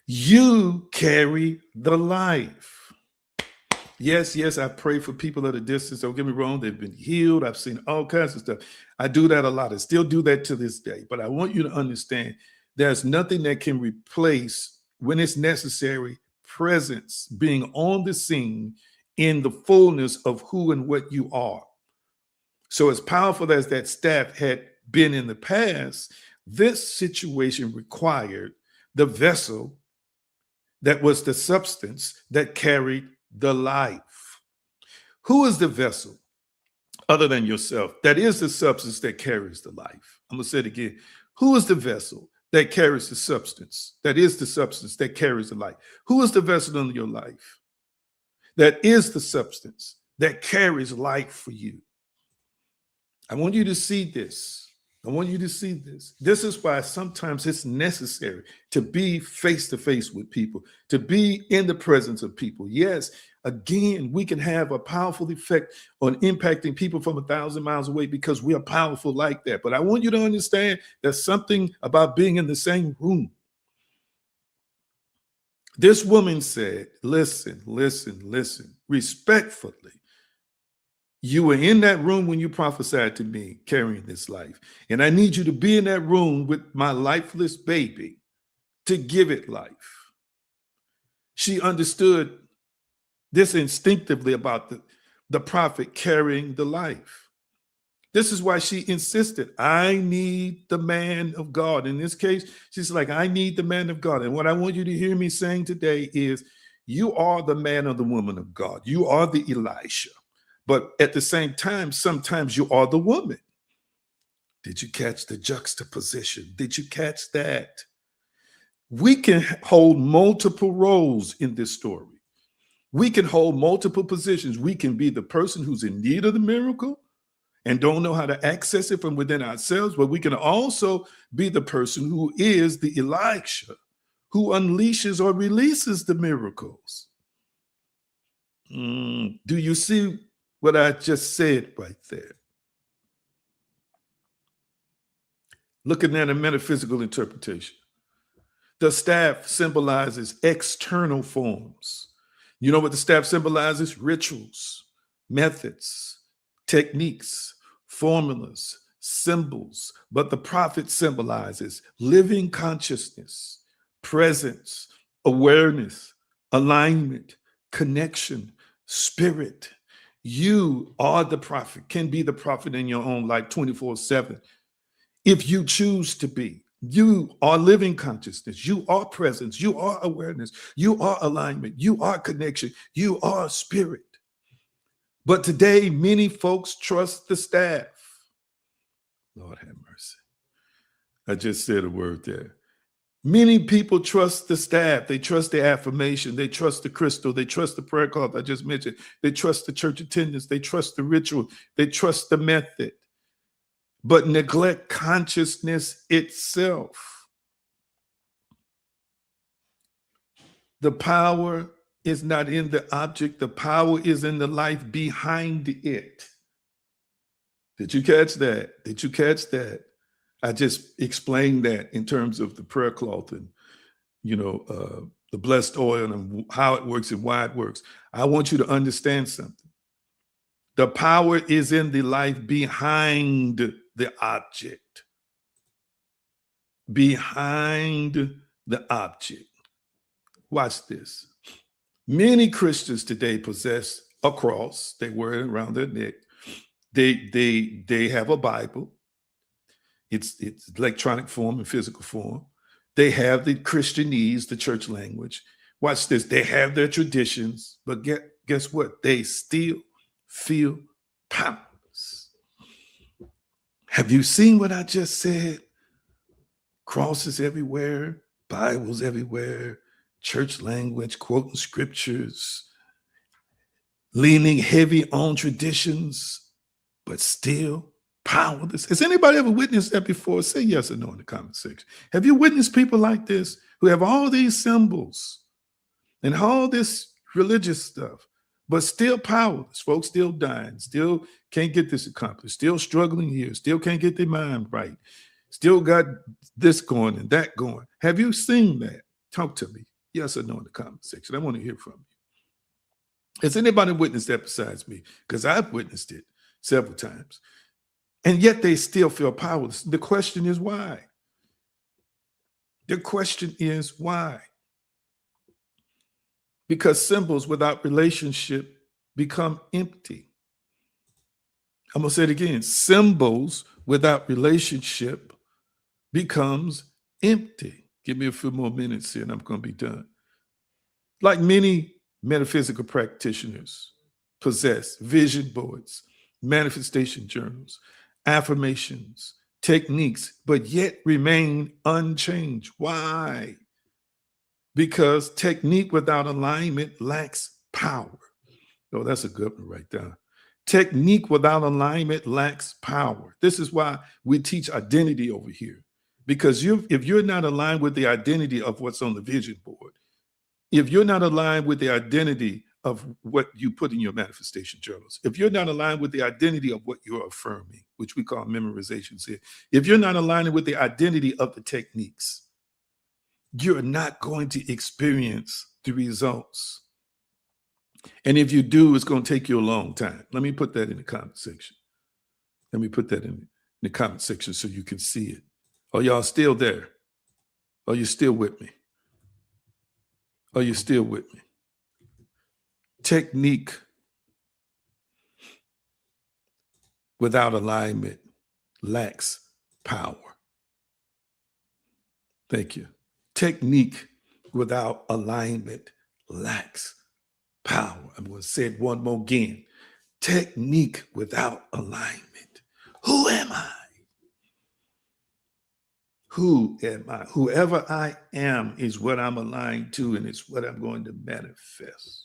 You carry the life. Yes, I pray for people at a distance. Don't get me wrong. They've been healed. I've seen all kinds of stuff. I do that a lot. I still do that to this day. But I want you to understand there's nothing that can replace, when it's necessary, presence, being on the scene in the fullness of who and what you are. So as powerful as that staff had been in the past, this situation required the vessel that was the substance that carried the life. Who is the vessel other than yourself that is the substance that carries the life? I'm going to say it again. Who is the vessel that carries the substance that is the substance that carries the life? Who is the vessel in your life that is the substance that carries life for you? I want you to see this. I want you to see this. This is why sometimes it's necessary to be face to face with people, to be in the presence of people. Yes, again, we can have a powerful effect on impacting people from 1,000 miles away because we are powerful like that. But I want you to understand there's something about being in the same room. This woman said, listen, respectfully. You were in that room when you prophesied to me carrying this life. And I need you to be in that room with my lifeless baby to give it life. She understood this instinctively about the prophet carrying the life. This is why she insisted, I need the man of God. In this case, she's like, I need the man of God. And what I want you to hear me saying today is, you are the man or the woman of God. You are the Elisha. But at the same time, sometimes you are the woman. Did you catch the juxtaposition? Did you catch that? We can hold multiple roles in this story. We can hold multiple positions. We can be the person who's in need of the miracle and don't know how to access it from within ourselves, but we can also be the person who is the Elisha, who unleashes or releases the miracles. Do you see what I just said right there? Looking at a metaphysical interpretation. The staff symbolizes external forms. You know what the staff symbolizes? Rituals, methods, techniques, formulas, symbols. But the prophet symbolizes living consciousness, presence, awareness, alignment, connection, spirit. You are the prophet, can be the prophet in your own life 24/7. If you choose to be, you are living consciousness, you are presence, you are awareness, you are alignment, you are connection, you are spirit. But today, many folks trust the staff. Lord have mercy. I just said a word there. Many people trust the staff. They trust the affirmation. They trust the crystal. They trust the prayer cloth I just mentioned. They trust the church attendance. They trust the ritual. They trust the method, but neglect consciousness itself. The power is not in the object. The power is in the life behind it. Did you catch that? Did you catch that? I just explained that in terms of the prayer cloth and, the blessed oil and how it works and why it works. I want you to understand something. The power is in the life behind the object. Behind the object. Watch this. Many Christians today possess a cross. They wear it around their neck. They have a Bible. It's electronic form and physical form. They have the Christianese, the church language. Watch this. They have their traditions, but guess what? They still feel powerless. Have you seen what I just said? Crosses everywhere, Bibles everywhere, church language, quoting scriptures, leaning heavy on traditions, but still powerless. Has anybody ever witnessed that before? Say yes or no in the comment section. Have you witnessed people like this who have all these symbols and all this religious stuff, but still powerless? Folks still dying, still can't get this accomplished, still struggling here, still can't get their mind right, still got this going and that going. Have you seen that? Talk to me. Yes or no in the comment section. I want to hear from you. Has anybody witnessed that besides me? Because I've witnessed it several times. And yet they still feel powerless. The question is why? The question is why? Because symbols without relationship become empty. I'm going to say it again. Symbols without relationship becomes empty. Give me a few more minutes here and I'm going to be done. Like many metaphysical practitioners possess vision boards, manifestation journals, affirmations, techniques, but yet remain unchanged. Why? Because technique without alignment lacks power. Oh, that's a good one right there. Technique without alignment lacks power. This is why we teach identity over here. Because if you're not aligned with the identity of what's on the vision board, if you're not aligned with the identity of what you put in your manifestation journals, if you're not aligned with the identity of what you're affirming, which we call memorizations here, if you're not aligning with the identity of the techniques, you're not going to experience the results. And if you do, it's going to take you a long time. Let me put that in the comment section. Let me put that in the comment section so you can see it. Are y'all still there? Are you still with me? Are you still with me? Technique without alignment lacks power. Thank you. Technique without alignment lacks power. I'm going to say it one more again. Technique without alignment. Who am I? Who am I? Whoever I am is what I'm aligned to, and it's what I'm going to manifest.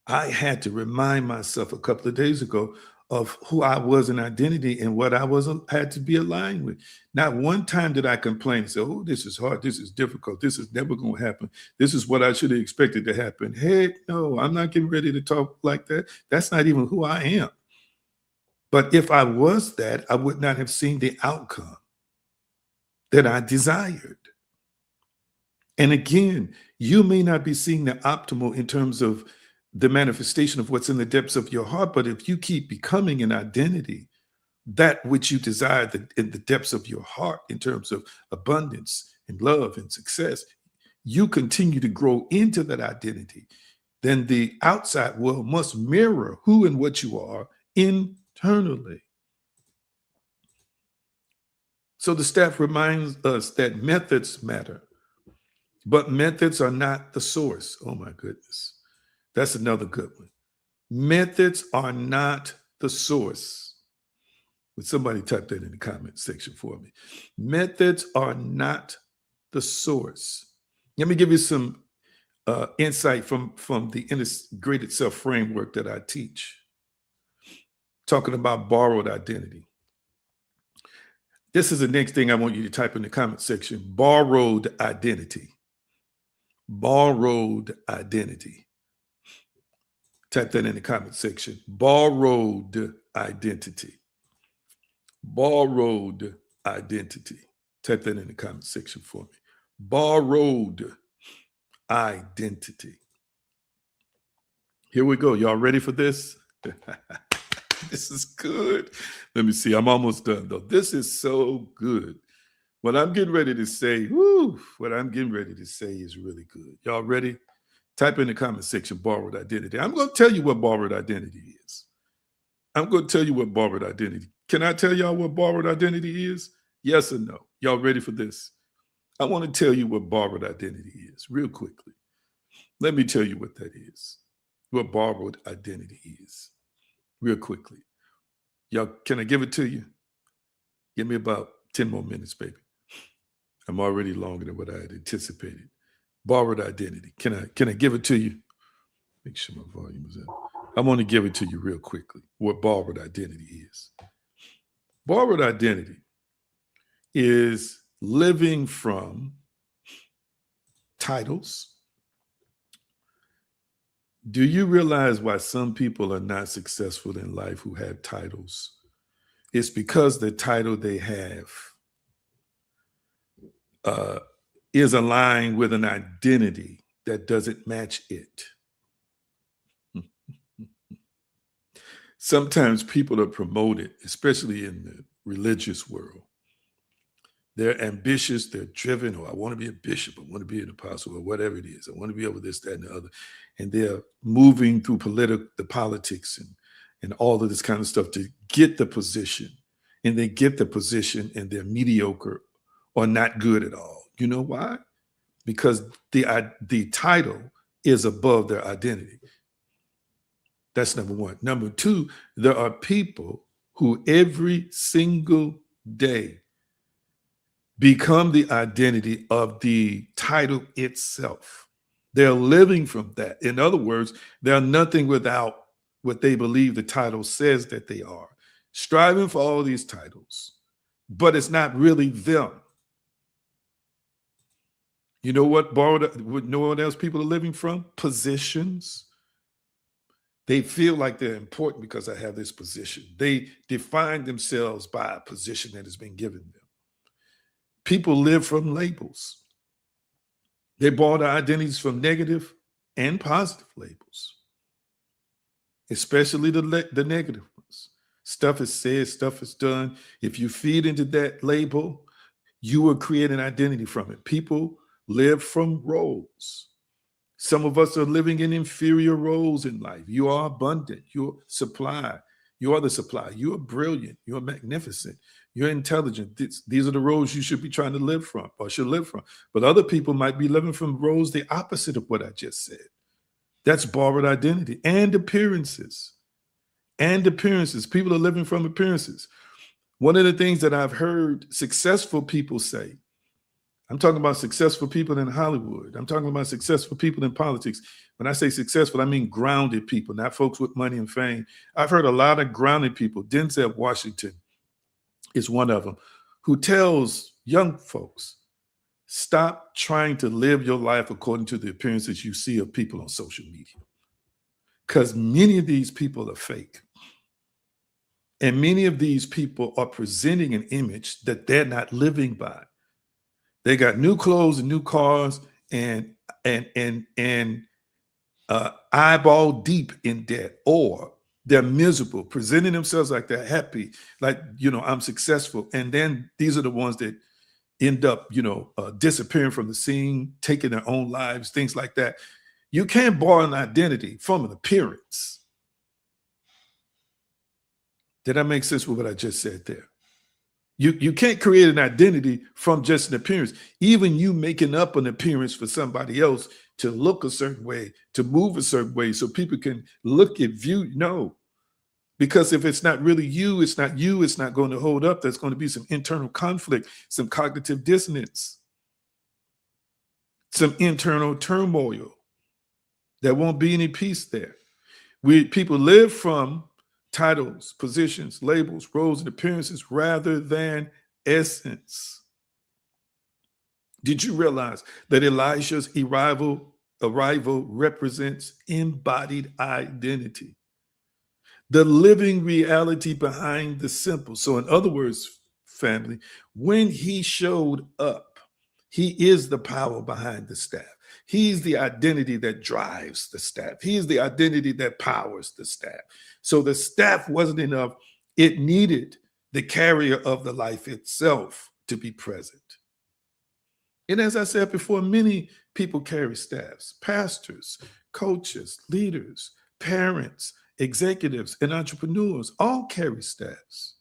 I had to remind myself a couple of days ago of who I was in identity and what I had to be aligned with. Not one time did I complain and say, oh, this is hard, this is difficult, this is never going to happen. This is what I should have expected to happen. Heck no, I'm not getting ready to talk like that. That's not even who I am. But if I was that, I would not have seen the outcome that I desired. And again, you may not be seeing the optimal in terms of the manifestation of what's in the depths of your heart, but if you keep becoming an identity, that which you desire in the depths of your heart in terms of abundance and love and success, you continue to grow into that identity, then the outside world must mirror who and what you are internally. So the staff reminds us that methods matter, but methods are not the source. Oh my goodness. That's another good one. Methods are not the source. Would somebody type that in the comment section for me? Methods are not the source. Let me give you some insight from the integrated self framework that I teach. Talking about borrowed identity. This is the next thing I want you to type in the comment section. Borrowed identity. Borrowed identity. Type that in the comment section. Borrowed identity. Borrowed identity. Type that in the comment section for me. Borrowed identity. Here we go. Y'all ready for this? This is good. Let me see. I'm almost done, though. This is so good. What I'm getting ready to say, what I'm getting ready to say is really good. Y'all ready? Type in the comment section, borrowed identity. I'm going to tell you what borrowed identity is. I'm going to tell you what borrowed identity. Can I tell y'all what borrowed identity is? Yes or no? Y'all ready for this? I want to tell you what borrowed identity is real quickly. Let me tell you what that is, what borrowed identity is real quickly. Y'all, can I give it to you? Give me about 10 more minutes, baby. I'm already longer than what I had anticipated. Borrowed identity. Can I give it to you? Make sure my volume is up. I want to give it to you real quickly, what borrowed identity is. Borrowed identity is living from titles. Do you realize why some people are not successful in life who have titles? It's because the title they have is aligned with an identity that doesn't match it. Sometimes people are promoted, especially in the religious world. They're ambitious, they're driven, or I want to be a bishop, I want to be an apostle, or whatever it is. I want to be over this, that, and the other. And they're moving through the politics and all of this kind of stuff to get the position. And they get the position and they're mediocre or not good at all. You know why? Because the title is above their identity. That's number one. Number two, there are people who every single day become the identity of the title itself. They're living from that. In other words, they're nothing without what they believe the title says that they are, striving for all these titles, but it's not really them. You know what know what else people are living from? Positions. They feel like they're important because I have this position. They define themselves by a position that has been given them. People live from labels. They borrow their identities from negative and positive labels, especially the negative ones. Stuff is said, stuff is done. If you feed into that label, you will create an identity from it. People live from roles. Some of us are living in inferior roles in life. You are abundant. You're supply. You are the supply. You are brilliant. You're magnificent. You're intelligent. These are the roles you should be trying to live from or should live from. But other people might be living from roles the opposite of what I just said. That's borrowed identity and appearances. And appearances. People are living from appearances. One of the things that I've heard successful people say, I'm talking about successful people in Hollywood. I'm talking about successful people in politics. When I say successful, I mean grounded people, not folks with money and fame. I've heard a lot of grounded people. Denzel Washington is one of them, who tells young folks, stop trying to live your life according to the appearances you see of people on social media. Because many of these people are fake. And many of these people are presenting an image that they're not living by. They got new clothes and new cars and eyeball deep in debt, or they're miserable, presenting themselves like they're happy, like, I'm successful. And then these are the ones that end up, disappearing from the scene, taking their own lives, things like that. You can't borrow an identity from an appearance. Did that make sense with what I just said there? You can't create an identity from just an appearance. Even you making up an appearance for somebody else to look a certain way, to move a certain way, so people can look at you. No, because if it's not really you, it's not going to hold up. There's going to be some internal conflict, some cognitive dissonance, some internal turmoil. There won't be any peace there. People live from titles, positions, labels, roles, and appearances rather than essence. Did you realize that Elijah's arrival represents embodied identity? The living reality behind the simple. So in other words, family, when he showed up, he is the power behind the staff. He's the identity that drives the staff. He's the identity that powers the staff. So the staff wasn't enough. It needed the carrier of the life itself to be present. And as I said before, many people carry staffs: pastors, coaches, leaders, parents, executives, and entrepreneurs all carry staffs.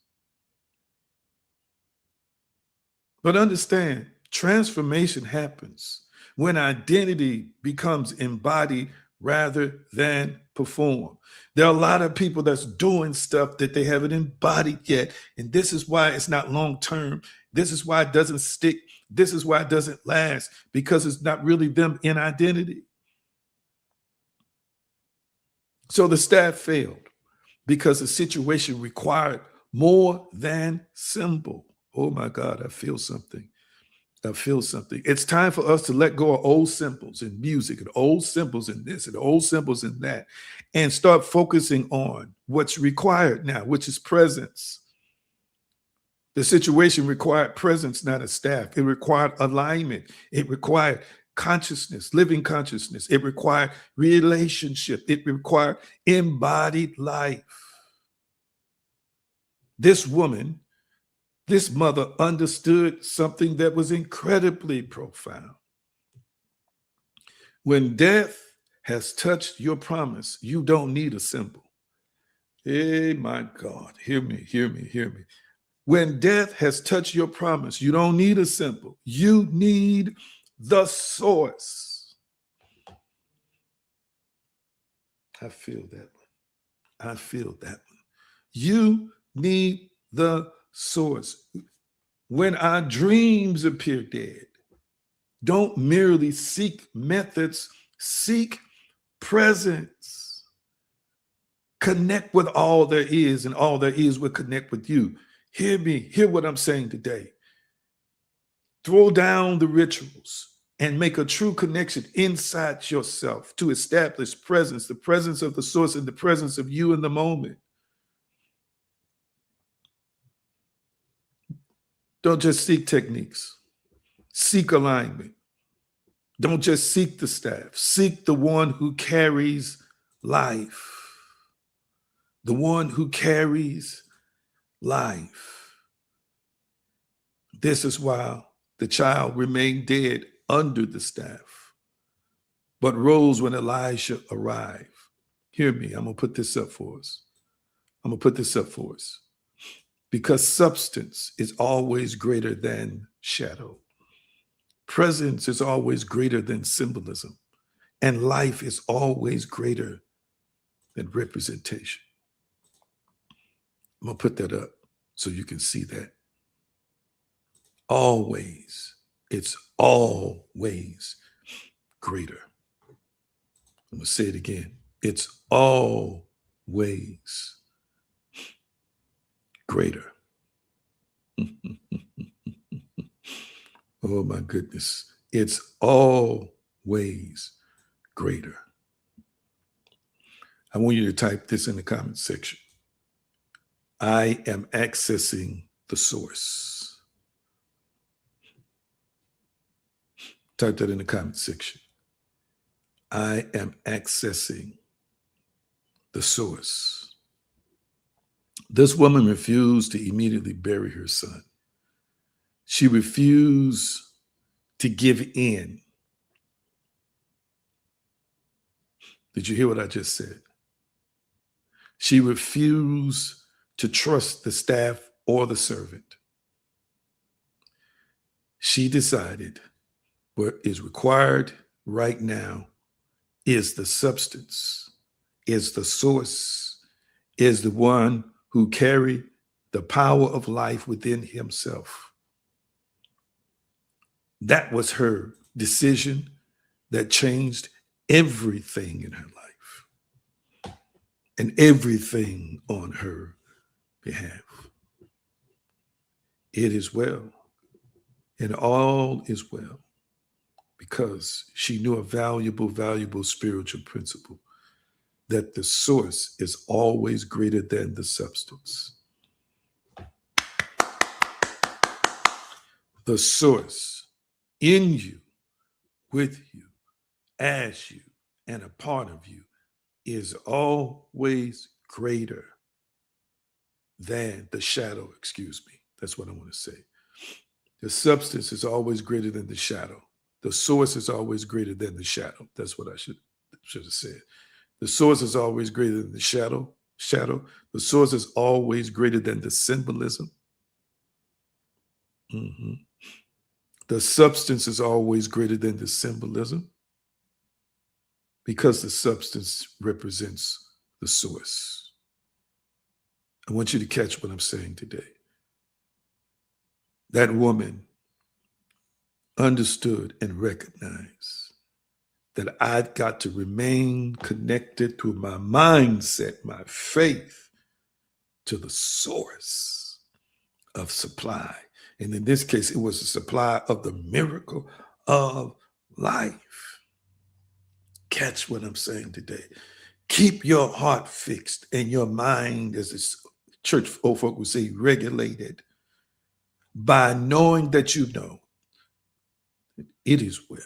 But understand, transformation happens when identity becomes embodied rather than perform. There are a lot of people that's doing stuff that they haven't embodied yet. And this is why it's not long-term. This is why it doesn't stick. This is why it doesn't last, because it's not really them in identity. So the staff failed because the situation required more than symbol. Oh my God, I feel something. I feel something. It's time for us to let go of old symbols in music and old symbols in this and old symbols in that, and start focusing on what's required now, which is presence. The situation required presence, not a staff. It required alignment. It required consciousness, living consciousness. It required relationship. It required embodied life. This woman, this mother, understood something that was incredibly profound. When death has touched your promise, you don't need a symbol. Hey, my God, hear me, hear me, hear me. When death has touched your promise, you don't need a symbol. You need the source. I feel that one. I feel that one. You need the source. When our dreams appear dead, don't merely seek methods, seek presence. Connect with all there is, and all there is will connect with you. Hear me. Hear what I'm saying today. Throw down the rituals and make a true connection inside yourself to establish presence, the presence of the source and the presence of you in the moment. Don't just seek techniques. Seek alignment. Don't just seek the staff. Seek the one who carries life. The one who carries life. This is why the child remained dead under the staff, but rose when Elijah arrived. Hear me, I'm going to put this up for us. Because substance is always greater than shadow. Presence is always greater than symbolism. And life is always greater than representation. I'm going to put that up so you can see that. Always, it's always greater. I'm going to say it again. It's always greater. Oh my goodness. It's always greater. I want you to type this in the comment section. I am accessing the source. Type that in the comment section. I am accessing the source. This woman refused to immediately bury her son. She refused to give in. Did you hear what I just said? She refused to trust the staff or the servant. She decided what is required right now is the substance, is the source, is the one who carried the power of life within himself. That was her decision that changed everything in her life and everything on her behalf. It is well, and all is well, because she knew a valuable, valuable spiritual principle, that the source is always greater than the substance. The source in you, with you, as you, and a part of you is always greater than the shadow, excuse me. That's what I want to say. The substance is always greater than the shadow. The source is always greater than the shadow. That's what I should have said. The source is always greater than the shadow. The source is always greater than the symbolism. The substance is always greater than the symbolism, because the substance represents the source. I want you to catch what I'm saying today. That woman understood and recognized that I've got to remain connected to my mindset, my faith, to the source of supply. And in this case, it was the supply of the miracle of life. Catch what I'm saying today. Keep your heart fixed and your mind, as this church old folk would say, regulated by knowing that you know it is well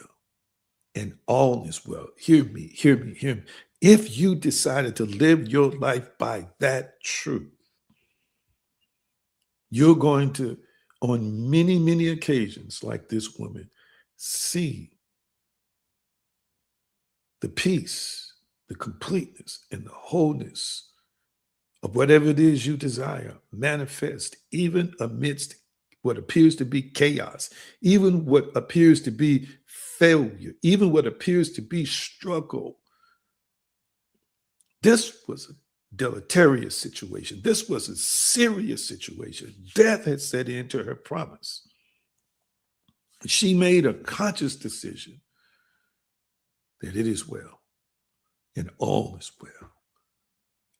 and all is well. Hear me, hear me, hear me. If you decided to live your life by that truth, you're going to, on many, many occasions, like this woman, see the peace, the completeness, and the wholeness of whatever it is you desire manifest, even amidst what appears to be chaos, even what appears to be failure, even what appears to be struggle. This was a deleterious situation. This was a serious situation. Death had set into her promise. She made a conscious decision that it is well and all is well.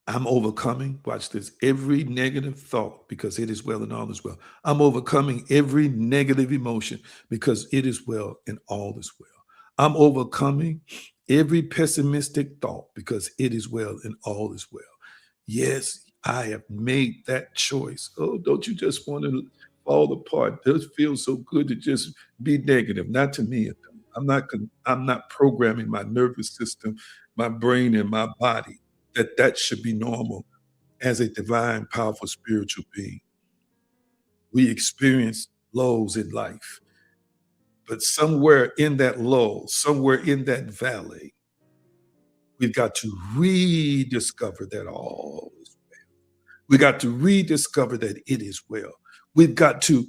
I'm overcoming, watch this, every negative thought because it is well and all is well. I'm overcoming every negative emotion because it is well and all is well. I'm overcoming every pessimistic thought because it is well and all is well. Yes, I have made that choice. Oh, don't you just want to fall apart? It does feel so good to just be negative. Not to me. I'm not programming my nervous system, my brain, and my body that should be normal as a divine, powerful spiritual being. We experience lows in life, but somewhere in that low, somewhere in that valley, we've got to rediscover that all is well. We got to rediscover that it is well. We've got to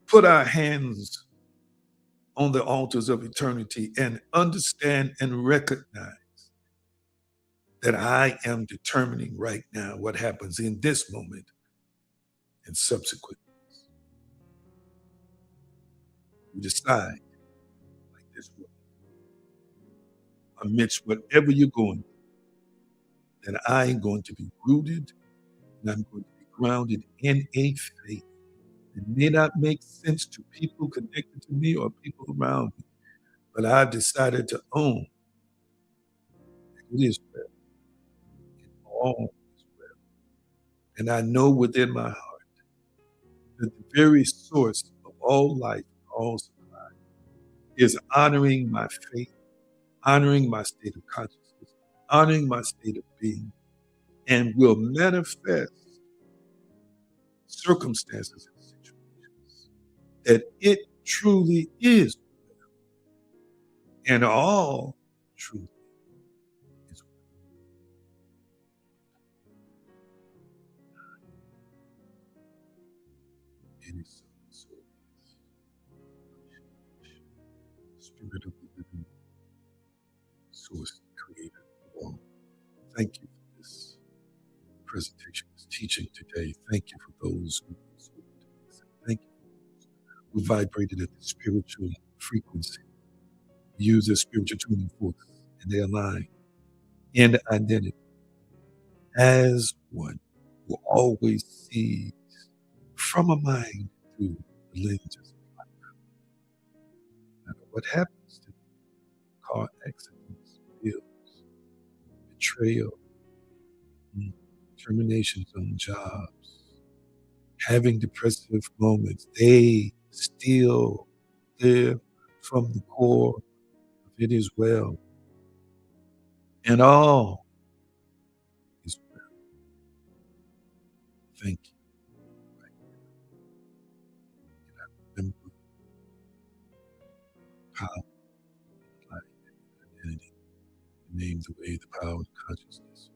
put our hands on the altars of eternity and understand and recognize that I am determining right now what happens in this moment and subsequent. We decide like this way, amidst whatever you're going through, that I am going to be rooted and I'm going to be grounded in a faith. It may not make sense to people connected to me or people around me, but I've decided to own that it is well, all is well. And I know within my heart that the very source of all life, all supply, is honoring my faith, honoring my state of consciousness, honoring my state of being, and will manifest circumstances and situations that it truly is, and all truth is. It is so. So it is. Spirit of the living source, creator of all. Thank you for this presentation, this teaching today. Thank you for those who absorbed this. Thank you for those who vibrated at the spiritual frequency, use their spiritual tuning forks, and they align in identity as one who always sees from a mind through the lenses of life. No matter what happens to them, car accidents, bills, betrayal, terminations on jobs, having depressive moments, they still live from the core of it is well. And all is well. Thank you. Right. And I remember power, light, and identity. Name the way, the power, the consciousness.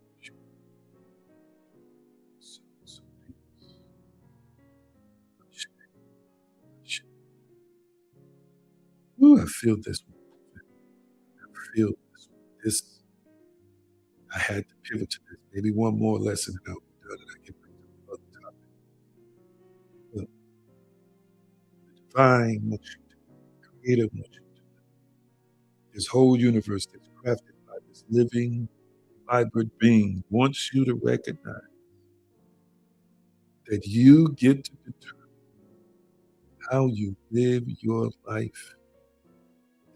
So it is. Ooh, I feel this one. I feel this one. This, I had to pivot to this. Maybe one more lesson and I'll be done and I get back to the other topic. But the divine wants you to, creative wants you to, this whole universe that's crafted by this living, vibrant being wants you to recognize that you get to determine how you live your life.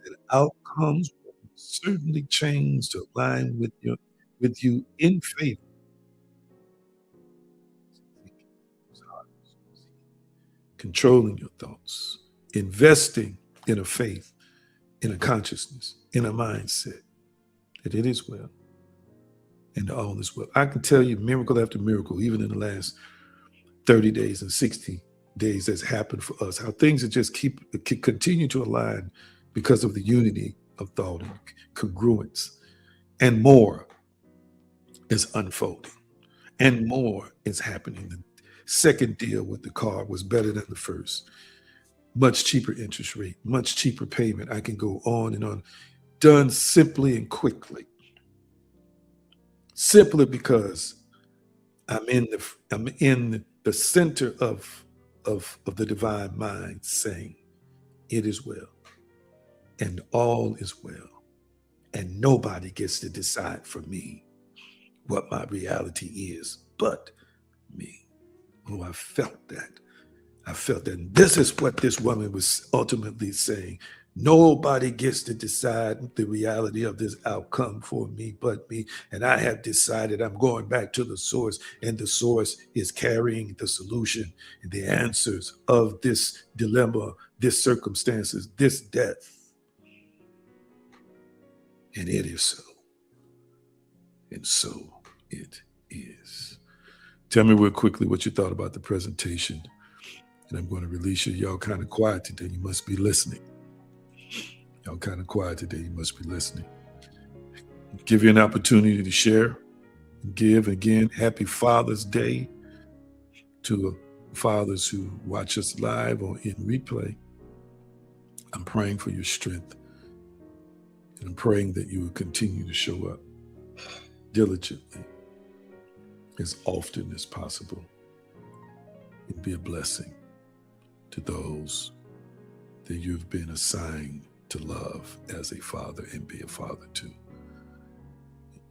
That outcomes will certainly change to align with you in faith. Controlling your thoughts, investing in a faith, in a consciousness, in a mindset that it is well and all is well. I can tell you miracle after miracle, even in the last 30 days and 60 days that's happened for us, how things that just continue to align because of the unity of thought and congruence, and more is unfolding and more is happening. The second deal with the car was better than the first. Much cheaper interest rate, much cheaper payment. I can go on and on. Done simply and quickly. Simply because I'm in the center of the divine mind saying, it is well, and all is well, and nobody gets to decide for me what my reality is but me. Oh, I felt that. I felt that. And this is what this woman was ultimately saying. Nobody gets to decide the reality of this outcome for me but me. And I have decided I'm going back to the source, and the source is carrying the solution and the answers of this dilemma, this circumstances, this death. And it is so. And so it is. Tell me real quickly what you thought about the presentation. And I'm going to release you. Y'all kind of quiet today. You must be listening. Y'all kind of quiet today. You must be listening. Give you an opportunity to share. Give again. Happy Father's Day to fathers who watch us live or in replay. I'm praying for your strength. And I'm praying that you will continue to show up diligently as often as possible and be a blessing to those that you've been assigned to love as a father and be a father to.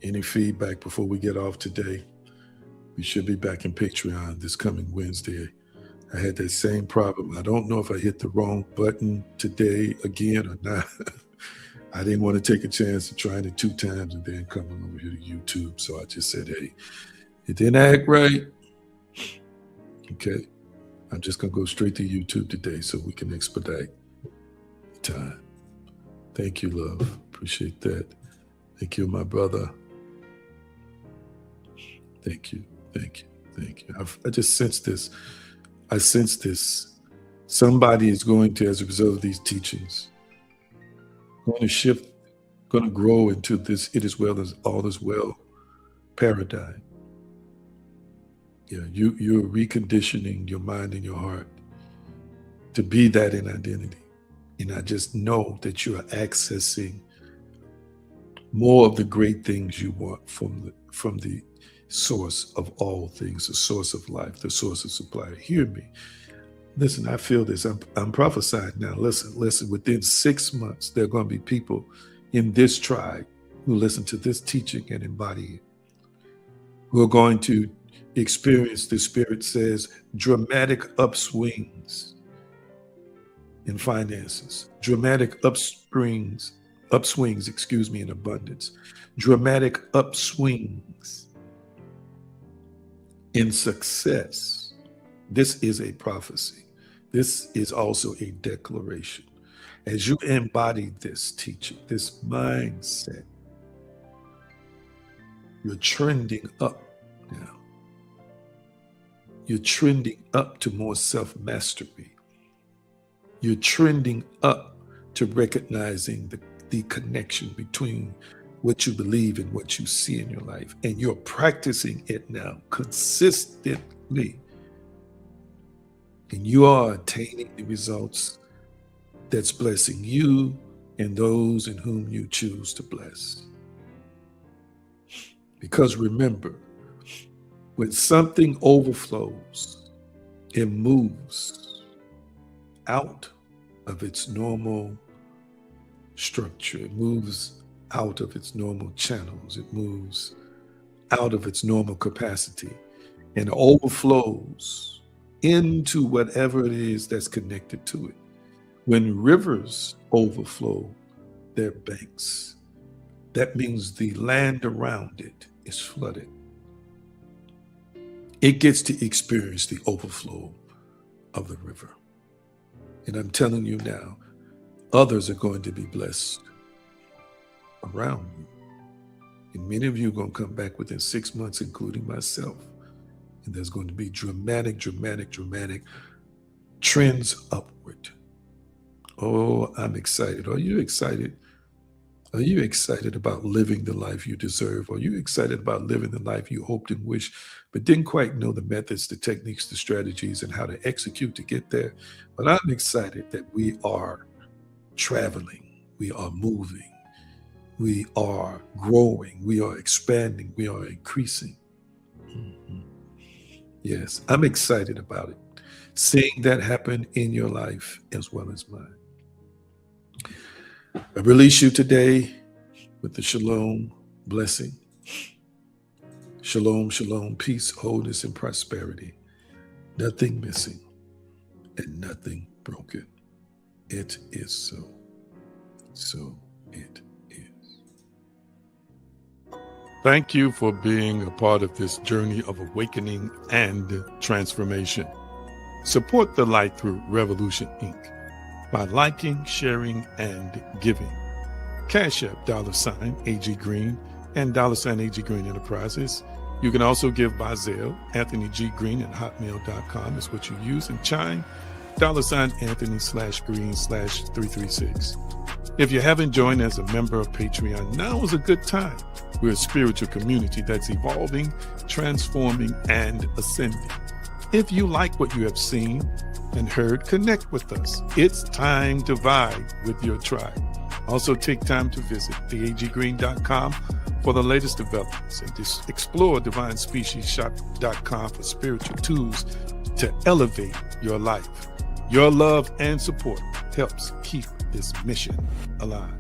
Any feedback before we get off today? We should be back in Patreon this coming Wednesday. I had that same problem. I don't know if I hit the wrong button today again or not. I didn't want to take a chance of trying it 2 times and then coming over here to YouTube. So I just said, hey, it didn't act right. Okay. I'm just going to go straight to YouTube today so we can expedite the time. Thank you, love. Appreciate that. Thank you, my brother. Thank you. Thank you. Thank you. I just sense this. I sense this. Somebody is going to, as a result of these teachings, going to shift, going to grow into this it is well as all is well paradigm. Yeah, you're reconditioning your mind and your heart to be that in identity. And I just know that you are accessing more of the great things you want from the source of all things, the source of life, the source of supply. Hear me. Listen, I feel this. I'm prophesying now. Listen. Within 6 months, there are going to be people in this tribe who listen to this teaching and embody it, who are going to experience, the Spirit says, dramatic upswings in finances, dramatic upswings, in abundance, dramatic upswings in success. This is a prophecy. This is also a declaration. As you embody this teaching, this mindset, you're trending up now. You're trending up to more self-mastery. You're trending up to recognizing the connection between what you believe and what you see in your life. And you're practicing it now consistently. And you are attaining the results that's blessing you and those in whom you choose to bless. Because remember, when something overflows, it moves out of its normal structure. It moves out of its normal channels. It moves out of its normal capacity and overflows into whatever it is that's connected to it. When rivers overflow their banks, that means the land around it is flooded. It gets to experience the overflow of the river. And I'm telling you now, others are going to be blessed around you. And many of you are going to come back within 6 months, including myself. And there's going to be dramatic trends upward. Oh, I'm excited. Are you excited? Are you excited about living the life you deserve? Are you excited about living the life you hoped and wished, but didn't quite know the methods, the techniques, the strategies, and how to execute to get there? But I'm excited that we are traveling, we are moving, we are growing, we are expanding, we are increasing. Mm-hmm. Yes, I'm excited about it. Seeing that happen in your life as well as mine. I release you today with the shalom blessing Shalom, shalom, peace, wholeness, and prosperity. Nothing missing and nothing broken. It is so. So it is. Thank you for being a part of this journey of awakening and transformation. Support the light through Revolution Inc. by liking, sharing, and giving. Cash App $AG Green and $AG Green Enterprises. You can also give by Zelle. Anthony G. Green at hotmail.com is what you use. And Chime $Anthony/Green/336. If you haven't joined as a member of Patreon, now is a good time. We're a spiritual community that's evolving, transforming, and ascending. If you like what you have seen and heard, connect with us. It's time to vibe with your tribe. Also take time to visit theaggreen.com for the latest developments and just explore divinespeciesshop.com for spiritual tools to elevate your life. Your love and support helps keep this mission alive.